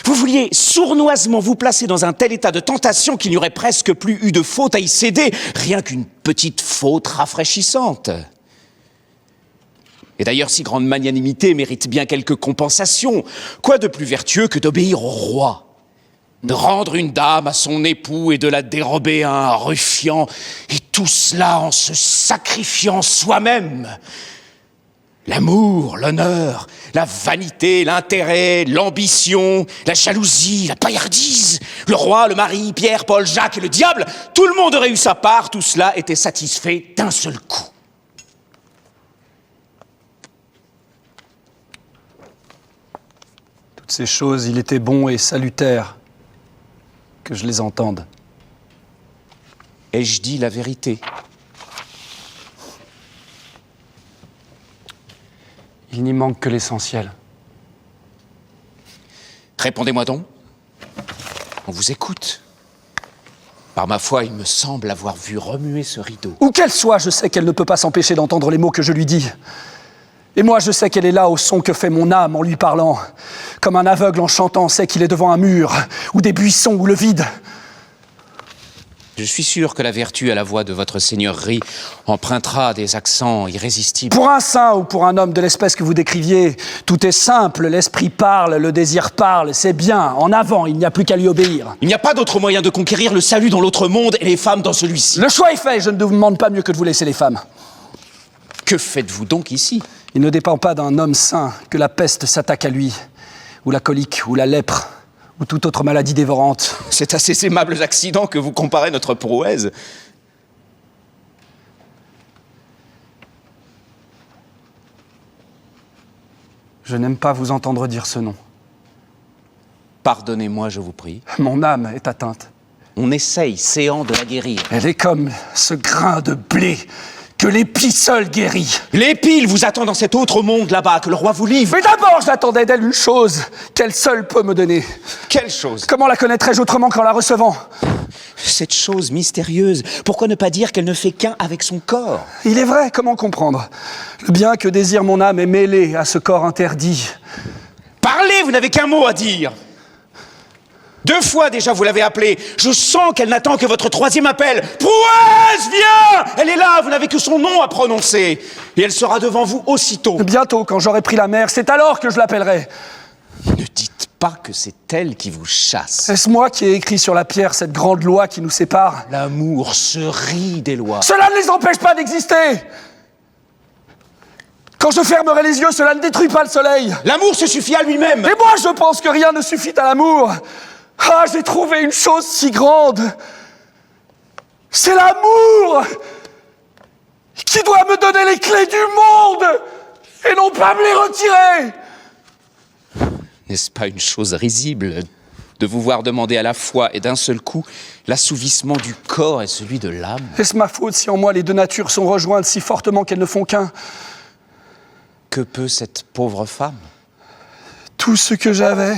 Vous vouliez sournoisement vous placer dans un tel état de tentation qu'il n'y aurait presque plus eu de faute à y céder, rien qu'une petite faute rafraîchissante. Et d'ailleurs, si grande magnanimité mérite bien quelques compensations, quoi de plus vertueux que d'obéir au roi, de rendre une dame à son époux et de la dérober à un ruffian, et tout cela en se sacrifiant soi-même. L'amour, l'honneur, la vanité, l'intérêt, l'ambition, la jalousie, la paillardise, le roi, le mari, Pierre, Paul, Jacques et le diable, tout le monde aurait eu sa part, tout cela était satisfait d'un seul coup. Toutes ces choses, il était bon et salutaire que je les entende. Ai-je dit la vérité? Il n'y manque que l'essentiel. Répondez-moi donc. On vous écoute. Par ma foi, il me semble avoir vu remuer ce rideau. Où qu'elle soit, je sais qu'elle ne peut pas s'empêcher d'entendre les mots que je lui dis. Et moi, je sais qu'elle est là au son que fait mon âme en lui parlant. Comme un aveugle en chantant sait qu'il est devant un mur, ou des buissons, ou le vide. Je suis sûr que la vertu à la voix de votre seigneurie empruntera des accents irrésistibles. Pour un saint ou pour un homme de l'espèce que vous décriviez, tout est simple, l'esprit parle, le désir parle, c'est bien, en avant, il n'y a plus qu'à lui obéir. Il n'y a pas d'autre moyen de conquérir le salut dans l'autre monde et les femmes dans celui-ci. Le choix est fait, je ne vous demande pas mieux que de vous laisser les femmes. Que faites-vous donc ici? Il ne dépend pas d'un homme sain que la peste s'attaque à lui, ou la colique, ou la lèpre, ou toute autre maladie dévorante. C'est à ces aimables accidents que vous comparez notre prouesse. Je n'aime pas vous entendre dire ce nom. Pardonnez-moi, je vous prie. Mon âme est atteinte. On essaye, séant, de la guérir. Elle est comme ce grain de blé que l'épi seul guérit. L'épi, il vous attend dans cet autre monde là-bas, que le roi vous livre. Mais d'abord, j'attendais d'elle une chose qu'elle seule peut me donner. Quelle chose? Comment la connaîtrais-je autrement qu'en la recevant? Cette chose mystérieuse, pourquoi ne pas dire qu'elle ne fait qu'un avec son corps? Il est vrai, comment comprendre? Le bien que désire mon âme est mêlé à ce corps interdit. Parlez, vous n'avez qu'un mot à dire. 2 fois déjà vous l'avez appelée. Je sens qu'elle n'attend que votre 3e appel. Prouesse, viens! Elle est là, vous n'avez que son nom à prononcer. Et elle sera devant vous aussitôt. Bientôt, quand j'aurai pris la mer, c'est alors que je l'appellerai. Ne dites pas que c'est elle qui vous chasse. Est-ce moi qui ai écrit sur la pierre cette grande loi qui nous sépare? L'amour se rit des lois. Cela ne les empêche pas d'exister! Quand je fermerai les yeux, cela ne détruit pas le soleil. L'amour se suffit à lui-même. Et moi, je pense que rien ne suffit à l'amour. Ah, j'ai trouvé une chose si grande. C'est l'amour qui doit me donner les clés du monde et non pas me les retirer. N'est-ce pas une chose risible de vous voir demander à la fois et d'un seul coup l'assouvissement du corps et celui de l'âme? Est-ce ma faute si en moi les deux natures sont rejointes si fortement qu'elles ne font qu'un? Que peut cette pauvre femme? Tout ce que j'avais.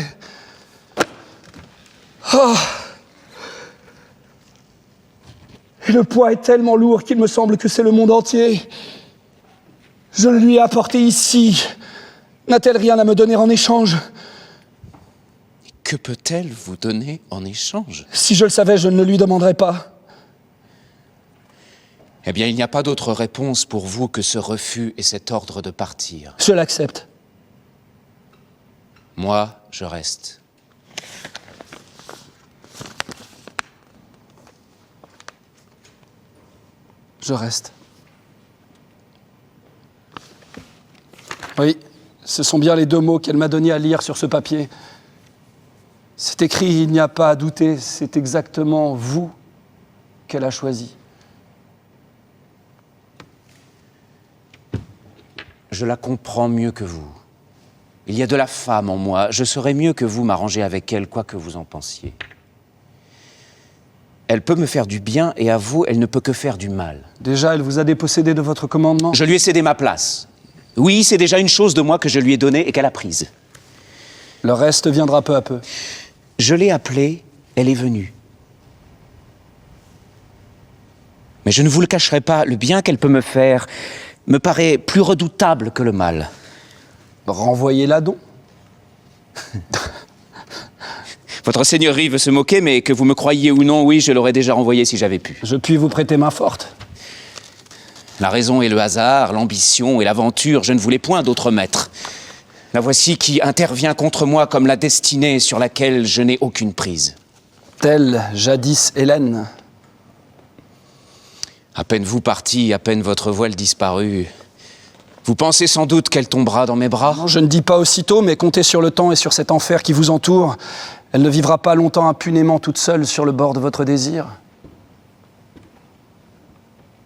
Oh. Et le poids est tellement lourd qu'il me semble que c'est le monde entier. Je le lui ai apporté ici. N'a-t-elle rien à me donner en échange? Que peut-elle vous donner en échange? Si je le savais, je ne le lui demanderais pas. Eh bien, il n'y a pas d'autre réponse pour vous que ce refus et cet ordre de partir. Je l'accepte. Moi, je reste. Je reste. Oui, ce sont bien les 2 mots qu'elle m'a donnés à lire sur ce papier. C'est écrit, il n'y a pas à douter, c'est exactement vous qu'elle a choisi. Je la comprends mieux que vous. Il y a de la femme en moi. Je saurais mieux que vous m'arranger avec elle, quoi que vous en pensiez. Elle peut me faire du bien, et à vous, elle ne peut que faire du mal. Déjà, elle vous a dépossédé de votre commandement? Je lui ai cédé ma place. Oui, c'est déjà une chose de moi que je lui ai donnée et qu'elle a prise. Le reste viendra peu à peu. Je l'ai appelée, elle est venue. Mais je ne vous le cacherai pas, le bien qu'elle peut me faire me paraît plus redoutable que le mal. Renvoyez-la donc. Votre seigneurie veut se moquer, mais que vous me croyiez ou non, oui, je l'aurais déjà renvoyée si j'avais pu. Je puis vous prêter main forte. La raison et le hasard, l'ambition et l'aventure, je ne voulais point d'autre maître. La voici qui intervient contre moi comme la destinée sur laquelle je n'ai aucune prise. Telle jadis Hélène. À peine vous partis, à peine votre voile disparu, vous pensez sans doute qu'elle tombera dans mes bras? Non, je ne dis pas aussitôt, mais comptez sur le temps et sur cet enfer qui vous entoure. Elle ne vivra pas longtemps impunément toute seule sur le bord de votre désir.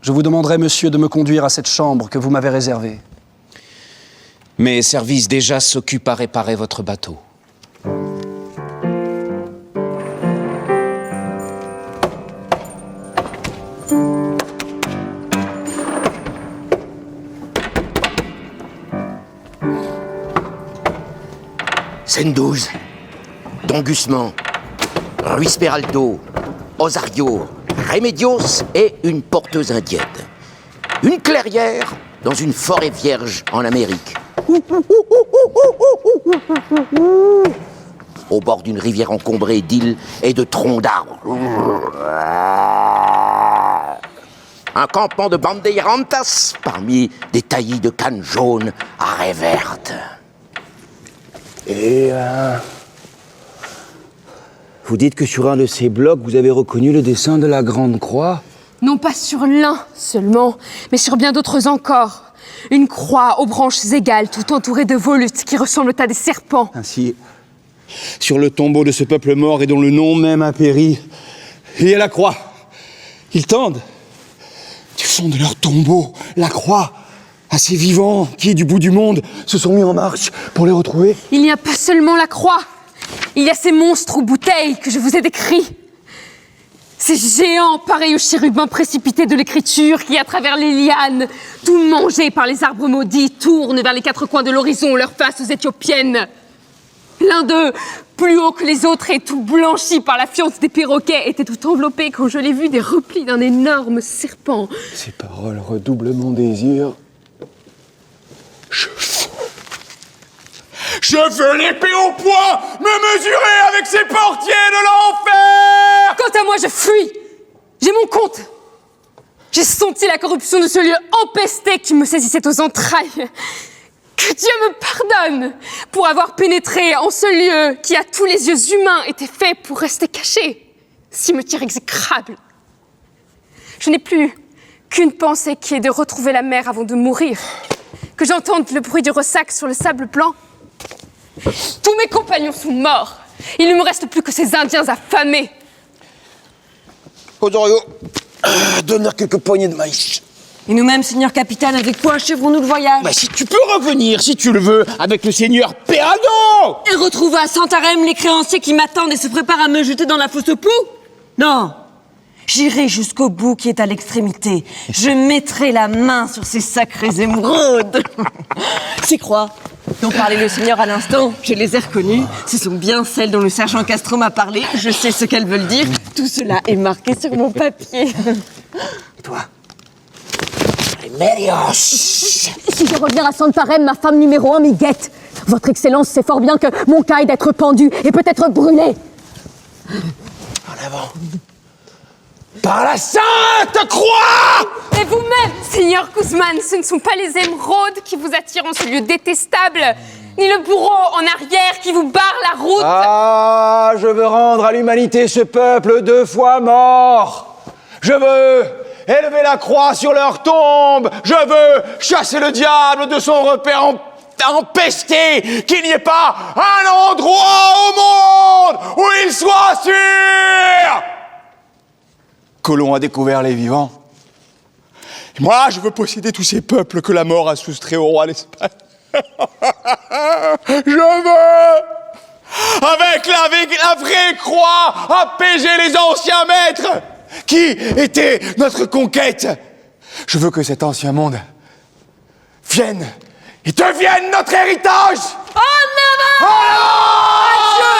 Je vous demanderai, monsieur, de me conduire à cette chambre que vous m'avez réservée. Mes services déjà s'occupent à réparer votre bateau. Scène 12. Don Guzman, Ruiz Peralto, Osario, Remedios et une porteuse indienne. Une clairière dans une forêt vierge en Amérique. Au bord d'une rivière encombrée d'îles et de troncs d'arbres. Un campement de bandeirantas parmi des taillis de cannes jaunes à raies vertes. Et vous dites que sur un de ces blocs, vous avez reconnu le dessin de la Grande Croix? Non pas sur l'un seulement, mais sur bien d'autres encore. Une croix aux branches égales, tout entourée de volutes qui ressemblent à des serpents. Ainsi, sur le tombeau de ce peuple mort et dont le nom même a péri, il y a la croix. Ils tendent du fond de leur tombeau la croix à ces vivants qui, du bout du monde, se sont mis en marche pour les retrouver. Il n'y a pas seulement la croix, il y a ces monstres aux bouteilles que je vous ai décrits. Ces géants pareils aux chérubins précipités de l'écriture qui, à travers les lianes, tout mangés par les arbres maudits, tournent vers les quatre coins de l'horizon leurs faces éthiopiennes. L'un d'eux, plus haut que les autres et tout blanchi par la fiente des perroquets, était tout enveloppé, quand je l'ai vu, des replis d'un énorme serpent. Ces paroles redoublent mon désir. Je veux l'épée au poing, me mesurer avec ces portiers de l'enfer! Quant à moi, je fuis. J'ai mon compte. J'ai senti la corruption de ce lieu empesté qui me saisissait aux entrailles. Que Dieu me pardonne pour avoir pénétré en ce lieu qui, à tous les yeux humains, était fait pour rester caché. Cimetière exécrable. Je n'ai plus qu'une pensée qui est de retrouver la mer avant de mourir. Que j'entende le bruit du ressac sur le sable blanc. Tous mes compagnons sont morts. Il ne me reste plus que ces Indiens affamés. Odorio, donne-leur quelques poignées de maïs. Et nous-mêmes, seigneur capitaine, avec quoi achèverons-nous le voyage? Si tu peux revenir, si tu le veux, avec le seigneur Perrado! Et retrouver à Santarém les créanciers qui m'attendent et se préparent à me jeter dans la fosse aux poux? Non. J'irai jusqu'au bout qui est à l'extrémité. Je mettrai la main sur ces sacrées émeraudes. Ces croix dont parlait le seigneur à l'instant, je les ai reconnues. Ce sont bien celles dont le sergent Castro m'a parlé. Je sais ce qu'elles veulent dire. Tout cela est marqué sur mon papier. Toi, Mérios. Si je reviens à Santarém, ma femme numéro 1 m'y guette. Votre Excellence sait fort bien que mon cas est d'être pendu et peut-être brûlé. En avant. Par la Sainte Croix! Et vous-même, Seigneur Guzman, ce ne sont pas les émeraudes qui vous attirent en ce lieu détestable, ni le bourreau en arrière qui vous barre la route. Ah, je veux rendre à l'humanité ce peuple 2 fois mort. Je veux élever la croix sur leur tombe. Je veux chasser le diable de son repère empesté. Qu'il n'y ait pas un endroit au monde où il soit sûr. Colomb a découvert les vivants. Et moi, je veux posséder tous ces peuples que la mort a soustraits au roi d'Espagne. Je veux, avec la vraie croix, apaiser les anciens maîtres qui étaient notre conquête. Je veux que cet ancien monde vienne et devienne notre héritage. En avant! Adieu!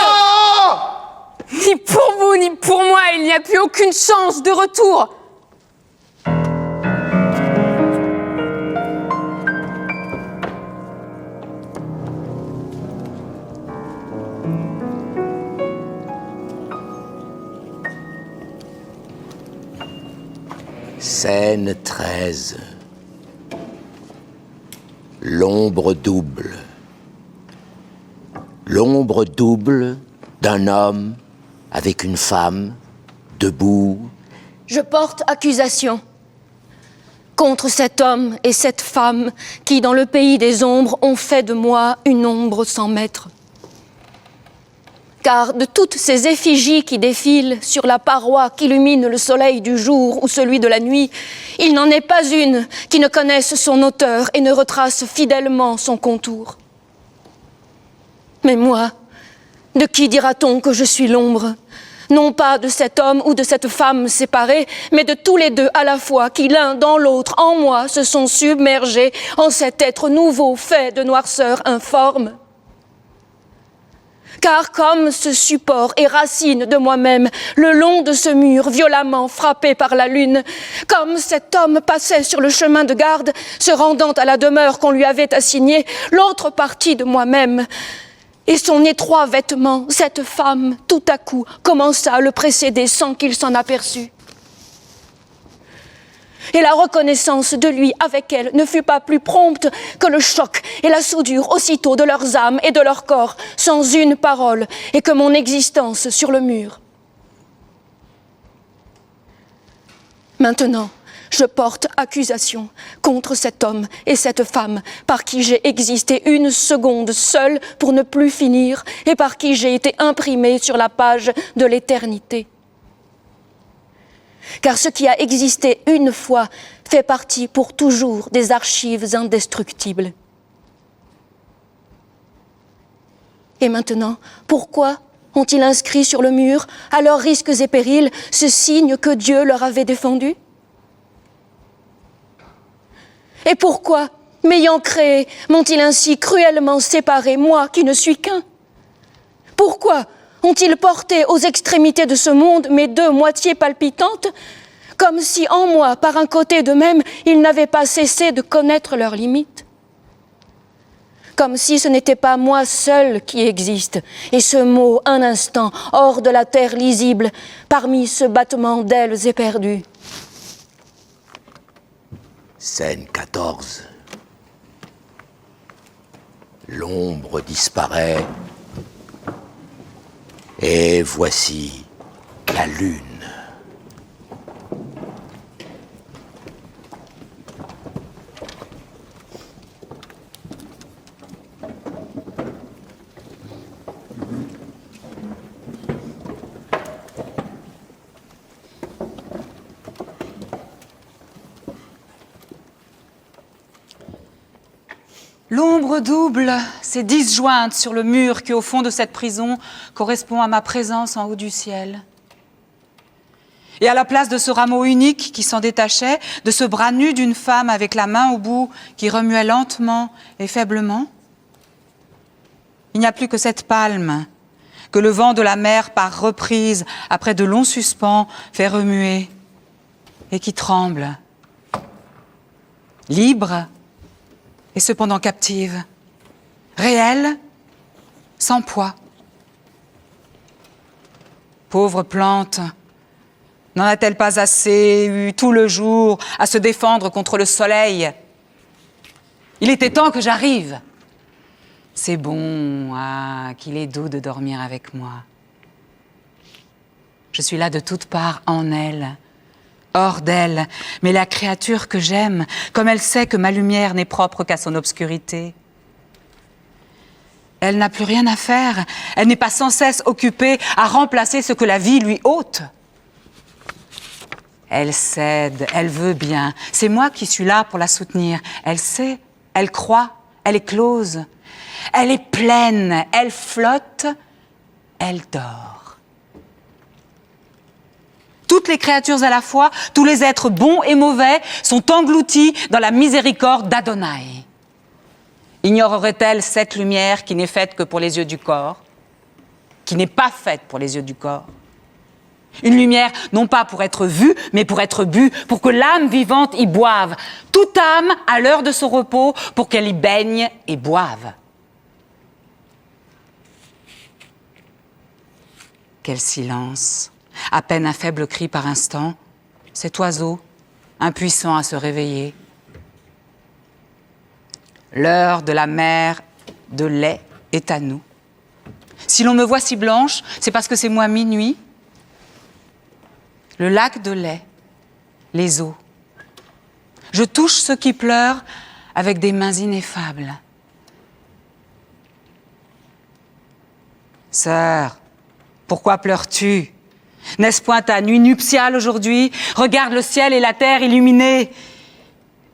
Ni pour vous, ni pour moi, il n'y a plus aucune chance de retour. Scène 13. L'ombre double. L'ombre double d'un homme avec une femme, debout. Je porte accusation contre cet homme et cette femme qui, dans le pays des ombres, ont fait de moi une ombre sans maître. Car de toutes ces effigies qui défilent sur la paroi qu'illumine le soleil du jour ou celui de la nuit, il n'en est pas une qui ne connaisse son auteur et ne retrace fidèlement son contour. Mais moi, de qui dira-t-on que je suis l'ombre? Non pas de cet homme ou de cette femme séparés, mais de tous les deux à la fois qui l'un dans l'autre, en moi, se sont submergés en cet être nouveau fait de noirceur informe. Car comme ce support et racine de moi-même, le long de ce mur violemment frappé par la lune, comme cet homme passait sur le chemin de garde, se rendant à la demeure qu'on lui avait assignée, l'autre partie de moi-même, et son étroit vêtement, cette femme, tout à coup, commença à le précéder sans qu'il s'en aperçût. Et la reconnaissance de lui avec elle ne fut pas plus prompte que le choc et la soudure aussitôt de leurs âmes et de leurs corps, sans une parole, et que mon existence sur le mur. Maintenant, je porte accusation contre cet homme et cette femme par qui j'ai existé une seconde seule pour ne plus finir et par qui j'ai été imprimée sur la page de l'éternité. Car ce qui a existé une fois fait partie pour toujours des archives indestructibles. Et maintenant, pourquoi ont-ils inscrit sur le mur, à leurs risques et périls, ce signe que Dieu leur avait défendu? Et pourquoi, m'ayant créé, m'ont-ils ainsi cruellement séparé, moi qui ne suis qu'un? Pourquoi ont-ils porté aux extrémités de ce monde mes deux moitiés palpitantes, comme si en moi, par un côté d'eux-mêmes, ils n'avaient pas cessé de connaître leurs limites? Comme si ce n'était pas moi seul qui existe, et ce mot, un instant, hors de la terre lisible, parmi ce battement d'ailes éperdues. Scène 14. L'ombre disparaît, et voici la lune. L'ombre double s'est disjointe sur le mur qui, au fond de cette prison, correspond à ma présence en haut du ciel. Et à la place de ce rameau unique qui s'en détachait, de ce bras nu d'une femme avec la main au bout qui remuait lentement et faiblement, il n'y a plus que cette palme que le vent de la mer, par reprise, après de longs suspens, fait remuer et qui tremble, libre et cependant captive, réelle, sans poids. Pauvre plante, n'en a-t-elle pas assez eu tout le jour à se défendre contre le soleil? Il était temps que j'arrive. C'est bon, ah, qu'il est doux de dormir avec moi. Je suis là de toutes parts en elle, hors d'elle, mais la créature que j'aime, comme elle sait que ma lumière n'est propre qu'à son obscurité. Elle n'a plus rien à faire, elle n'est pas sans cesse occupée à remplacer ce que la vie lui ôte. Elle cède, elle veut bien, c'est moi qui suis là pour la soutenir. Elle sait, elle croit, elle éclose, elle est pleine, elle flotte, elle dort. Toutes les créatures à la fois, tous les êtres bons et mauvais sont engloutis dans la miséricorde d'Adonai. Ignorerait-elle cette lumière qui n'est faite que pour les yeux du corps, qui n'est pas faite pour les yeux du corps? Une lumière non pas pour être vue, mais pour être bue, pour que l'âme vivante y boive. Toute âme à l'heure de son repos, pour qu'elle y baigne et boive. Quel silence! À peine un faible cri par instant, cet oiseau, impuissant à se réveiller. L'heure de la mer de lait est à nous. Si l'on me voit si blanche, c'est parce que c'est moi minuit. Le lac de lait, les eaux. Je touche ceux qui pleurent avec des mains ineffables. Sœur, pourquoi pleures-tu? N'est-ce point ta nuit nuptiale aujourd'hui? Regarde le ciel et la terre illuminés.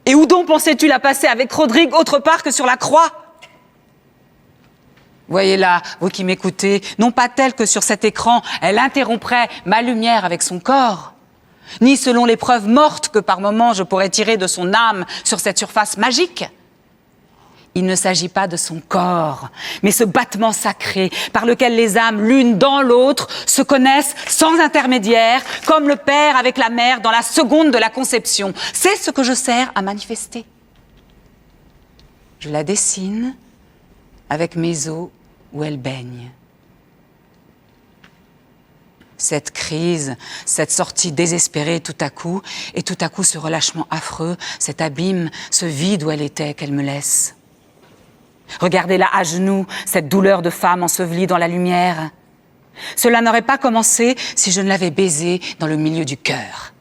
Et où donc pensais-tu la passer avec Rodrigue autre part que sur la croix? Voyez-la, vous qui m'écoutez, non pas telle que sur cet écran, elle interromprait ma lumière avec son corps, ni selon les preuves mortes que par moments je pourrais tirer de son âme sur cette surface magique. Il ne s'agit pas de son corps, mais ce battement sacré par lequel les âmes, l'une dans l'autre, se connaissent sans intermédiaire, comme le père avec la mère dans la seconde de la conception. C'est ce que je sers à manifester. Je la dessine avec mes eaux où elle baigne. Cette crise, cette sortie désespérée tout à coup, et tout à coup ce relâchement affreux, cet abîme, ce vide où elle était qu'elle me laisse. Regardez-la à genoux, cette douleur de femme ensevelie dans la lumière. Cela n'aurait pas commencé si je ne l'avais baisée dans le milieu du cœur.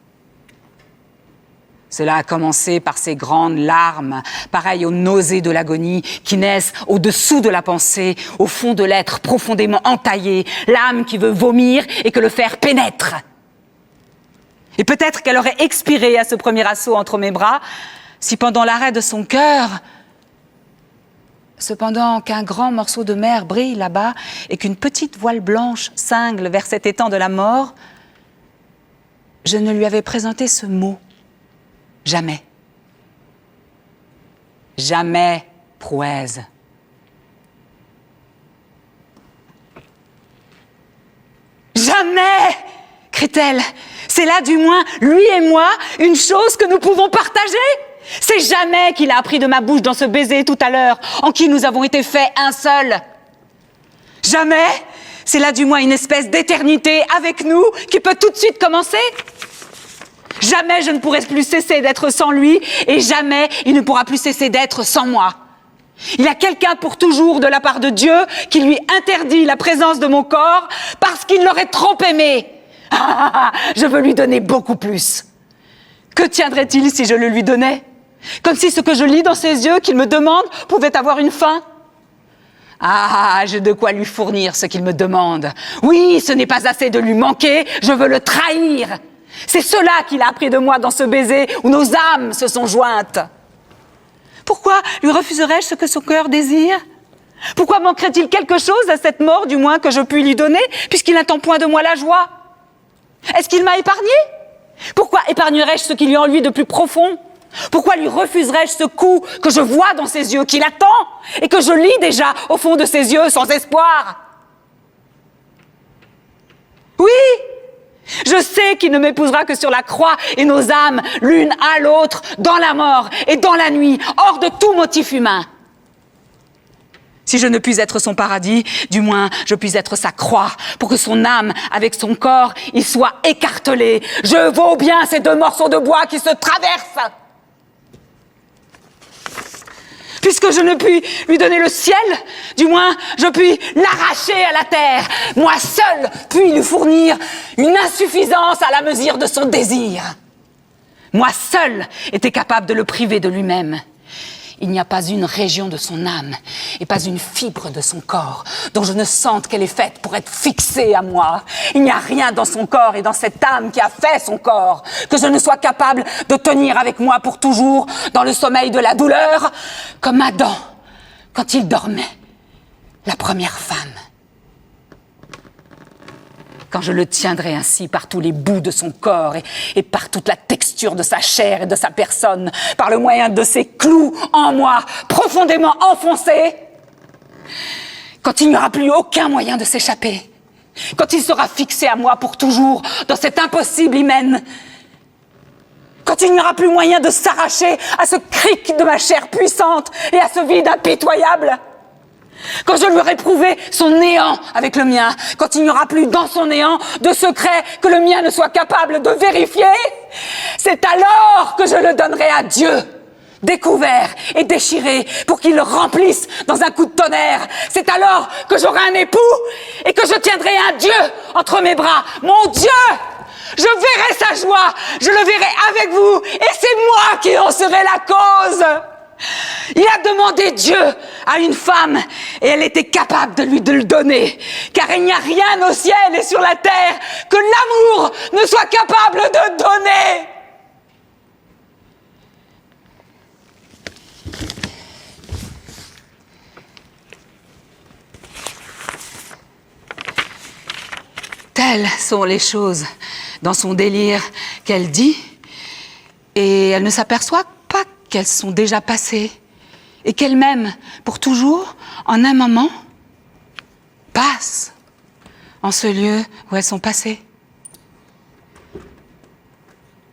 Cela a commencé par ces grandes larmes, pareilles aux nausées de l'agonie, qui naissent au-dessous de la pensée, au fond de l'être profondément entaillé, l'âme qui veut vomir et que le fer pénètre. Et peut-être qu'elle aurait expiré à ce premier assaut entre mes bras, si pendant l'arrêt de son cœur, cependant qu'un grand morceau de mer brille là-bas et qu'une petite voile blanche cingle vers cet étang de la mort, je ne lui avais présenté ce mot. Jamais. Jamais, prouesse. Jamais, crie-t-elle. C'est là, du moins, lui et moi, une chose que nous pouvons partager. C'est jamais qu'il a appris de ma bouche dans ce baiser tout à l'heure, en qui nous avons été faits un seul. Jamais, c'est là, du moins, une espèce d'éternité avec nous qui peut tout de suite commencer. Jamais je ne pourrai plus cesser d'être sans lui, et jamais il ne pourra plus cesser d'être sans moi. Il y a quelqu'un pour toujours de la part de Dieu qui lui interdit la présence de mon corps parce qu'il l'aurait trop aimé. Je veux lui donner beaucoup plus. Que tiendrait-il si je le lui donnais? Comme si ce que je lis dans ses yeux qu'il me demande pouvait avoir une fin. Ah, j'ai de quoi lui fournir ce qu'il me demande. Oui, ce n'est pas assez de lui manquer, je veux le trahir. C'est cela qu'il a appris de moi dans ce baiser où nos âmes se sont jointes. Pourquoi lui refuserais-je ce que son cœur désire? Pourquoi manquerait-il quelque chose à cette mort, du moins, que je puis lui donner, puisqu'il n'attend point de moi la joie? Est-ce qu'il m'a épargné? Pourquoi épargnerais-je ce qu'il y a en lui de plus profond? Pourquoi lui refuserais-je ce coup que je vois dans ses yeux, qu'il attend, et que je lis déjà au fond de ses yeux sans espoir? Oui! Je sais qu'il ne m'épousera que sur la croix et nos âmes, l'une à l'autre, dans la mort et dans la nuit, hors de tout motif humain. Si je ne puis être son paradis, du moins je puis être sa croix, pour que son âme, avec son corps, il soit écartelé. Je vaux bien ces deux morceaux de bois qui se traversent. Puisque je ne puis lui donner le ciel, du moins je puis l'arracher à la terre. Moi seul puis lui fournir une insuffisance à la mesure de son désir. Moi seul était capable de le priver de lui-même. Il n'y a pas une région de son âme et pas une fibre de son corps dont je ne sente qu'elle est faite pour être fixée à moi. Il n'y a rien dans son corps et dans cette âme qui a fait son corps que je ne sois capable de tenir avec moi pour toujours dans le sommeil de la douleur, comme Adam quand il dormait, la première femme. Quand je le tiendrai ainsi par tous les bouts de son corps et par toute la texture de sa chair et de sa personne, par le moyen de ses clous en moi, profondément enfoncés, quand il n'y aura plus aucun moyen de s'échapper, quand il sera fixé à moi pour toujours dans cet impossible hymen, quand il n'y aura plus moyen de s'arracher à ce cric de ma chair puissante et à ce vide impitoyable, quand je lui aurai prouvé son néant avec le mien, quand il n'y aura plus dans son néant de secret que le mien ne soit capable de vérifier, c'est alors que je le donnerai à Dieu, découvert et déchiré, pour qu'il le remplisse dans un coup de tonnerre. C'est alors que j'aurai un époux et que je tiendrai un Dieu entre mes bras. Mon Dieu! Je verrai sa joie, je le verrai avec vous, et c'est moi qui en serai la cause. Il a demandé Dieu à une femme et elle était capable de lui le donner, car il n'y a rien au ciel et sur la terre que l'amour ne soit capable de donner. Telles sont les choses dans son délire qu'elle dit, et elle ne s'aperçoit pas qu'elles sont déjà passées, et qu'elle-même, pour toujours, en un moment, passe en ce lieu où elles sont passées.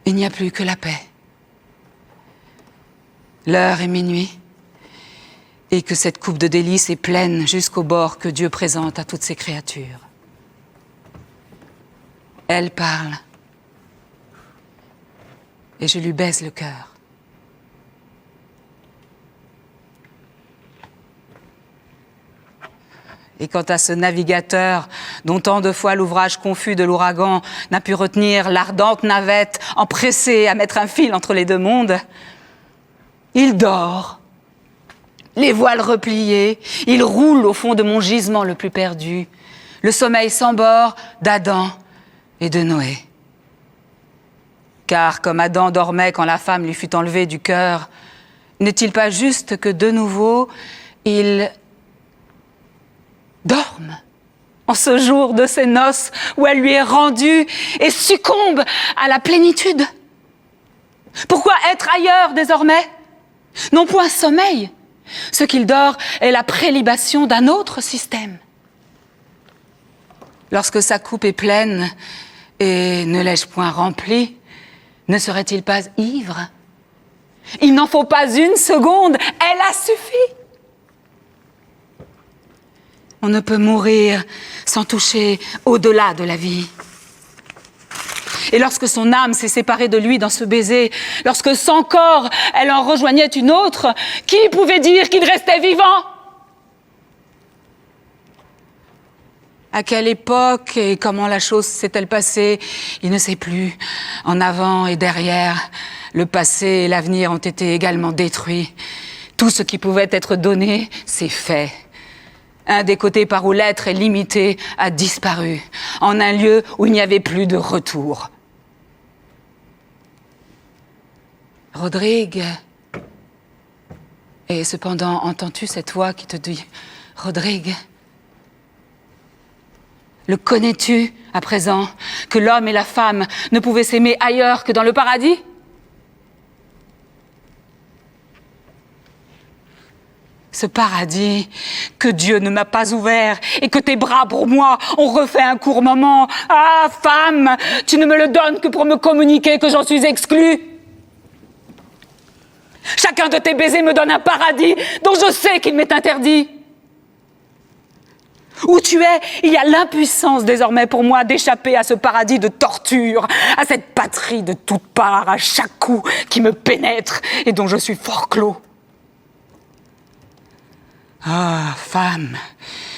Il n'y a plus que la paix. L'heure est minuit, et que cette coupe de délices est pleine jusqu'au bord que Dieu présente à toutes ses créatures. Elle parle, et je lui baise le cœur. Et quant à ce navigateur, dont tant de fois l'ouvrage confus de l'ouragan n'a pu retenir l'ardente navette empressée à mettre un fil entre les deux mondes, il dort, les voiles repliées, il roule au fond de mon gisement le plus perdu, le sommeil sans bord d'Adam et de Noé. Car comme Adam dormait quand la femme lui fut enlevée du cœur, n'est-il pas juste que de nouveau, il dorme en ce jour de ses noces où elle lui est rendue et succombe à la plénitude? Pourquoi être ailleurs désormais? Non point sommeil. Ce qu'il dort est la prélibation d'un autre système. Lorsque sa coupe est pleine et ne l'ai-je point remplie, ne serait-il pas ivre? Il n'en faut pas une seconde, elle a suffi. On ne peut mourir sans toucher au-delà de la vie. Et lorsque son âme s'est séparée de lui dans ce baiser, lorsque sans corps elle en rejoignait une autre, qui pouvait dire qu'il restait vivant? À quelle époque et comment la chose s'est-elle passée? Il ne sait plus. En avant et derrière, le passé et l'avenir ont été également détruits. Tout ce qui pouvait être donné, c'est fait. Un des côtés par où l'être est limité a disparu, en un lieu où il n'y avait plus de retour. Rodrigue, et cependant entends-tu cette voix qui te dit « Rodrigue » Le connais-tu, à présent, que l'homme et la femme ne pouvaient s'aimer ailleurs que dans le paradis? Ce paradis que Dieu ne m'a pas ouvert et que tes bras pour moi ont refait un court moment. Ah, femme, tu ne me le donnes que pour me communiquer que j'en suis exclue. Chacun de tes baisers me donne un paradis dont je sais qu'il m'est interdit. Où tu es, il y a l'impuissance désormais pour moi d'échapper à ce paradis de torture, à cette patrie de toutes parts, à chaque coup qui me pénètre et dont je suis forclos. Ah, femme,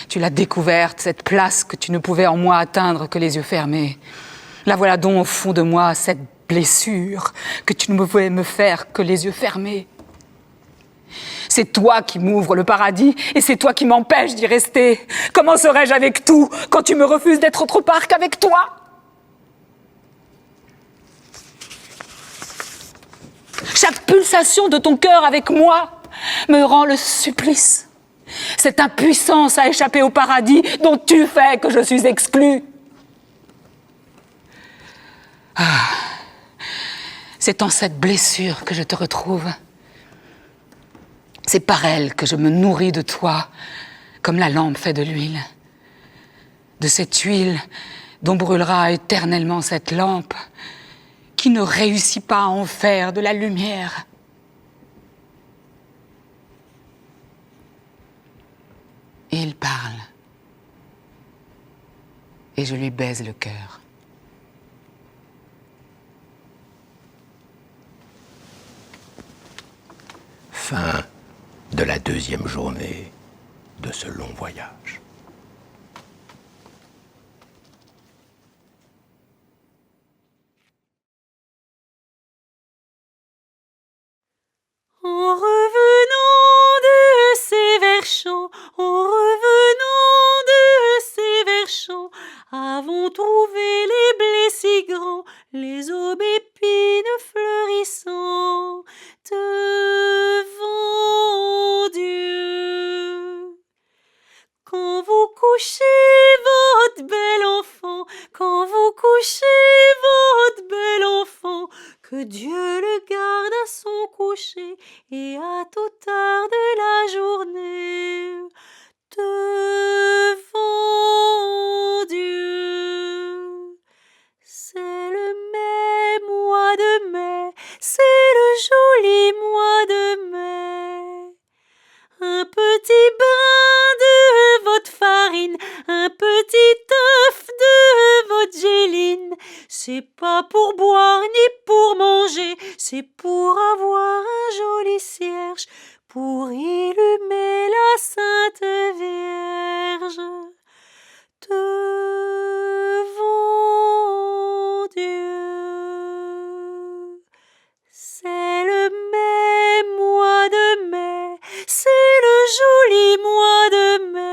tu l'as découverte, cette place que tu ne pouvais en moi atteindre que les yeux fermés. La voilà donc au fond de moi, cette blessure que tu ne pouvais me faire que les yeux fermés. C'est toi qui m'ouvres le paradis et c'est toi qui m'empêches d'y rester. Comment serais-je avec tout quand tu me refuses d'être autre part qu'avec toi? Chaque pulsation de ton cœur avec moi me rend le supplice. Cette impuissance à échapper au paradis dont tu fais que je suis exclue. Ah, c'est en cette blessure que je te retrouve. C'est par elle que je me nourris de toi, comme la lampe fait de l'huile. De cette huile dont brûlera éternellement cette lampe, qui ne réussit pas à en faire de la lumière. Et il parle. Et je lui baise le cœur. Fin de la deuxième journée de ce long voyage. En revenant de ces vers chauds, en revenant de ces vers chauds, avons trouvé les blés si grands, les aubépines fleurissant devant Dieu. Quand vous couchez votre bel enfant, quand vous couchez votre bel enfant, que Dieu le garde à son coucher et à toute heure de la journée. Devant Dieu. C'est le mois de mai, c'est le joli mois de mai. Un petit brin de votre farine, un petit œuf de votre géline. C'est pas pour boire ni pour manger, c'est pour avoir un joli cierge, pour illumer la Sainte Vierge. c'est le joli mois de mai.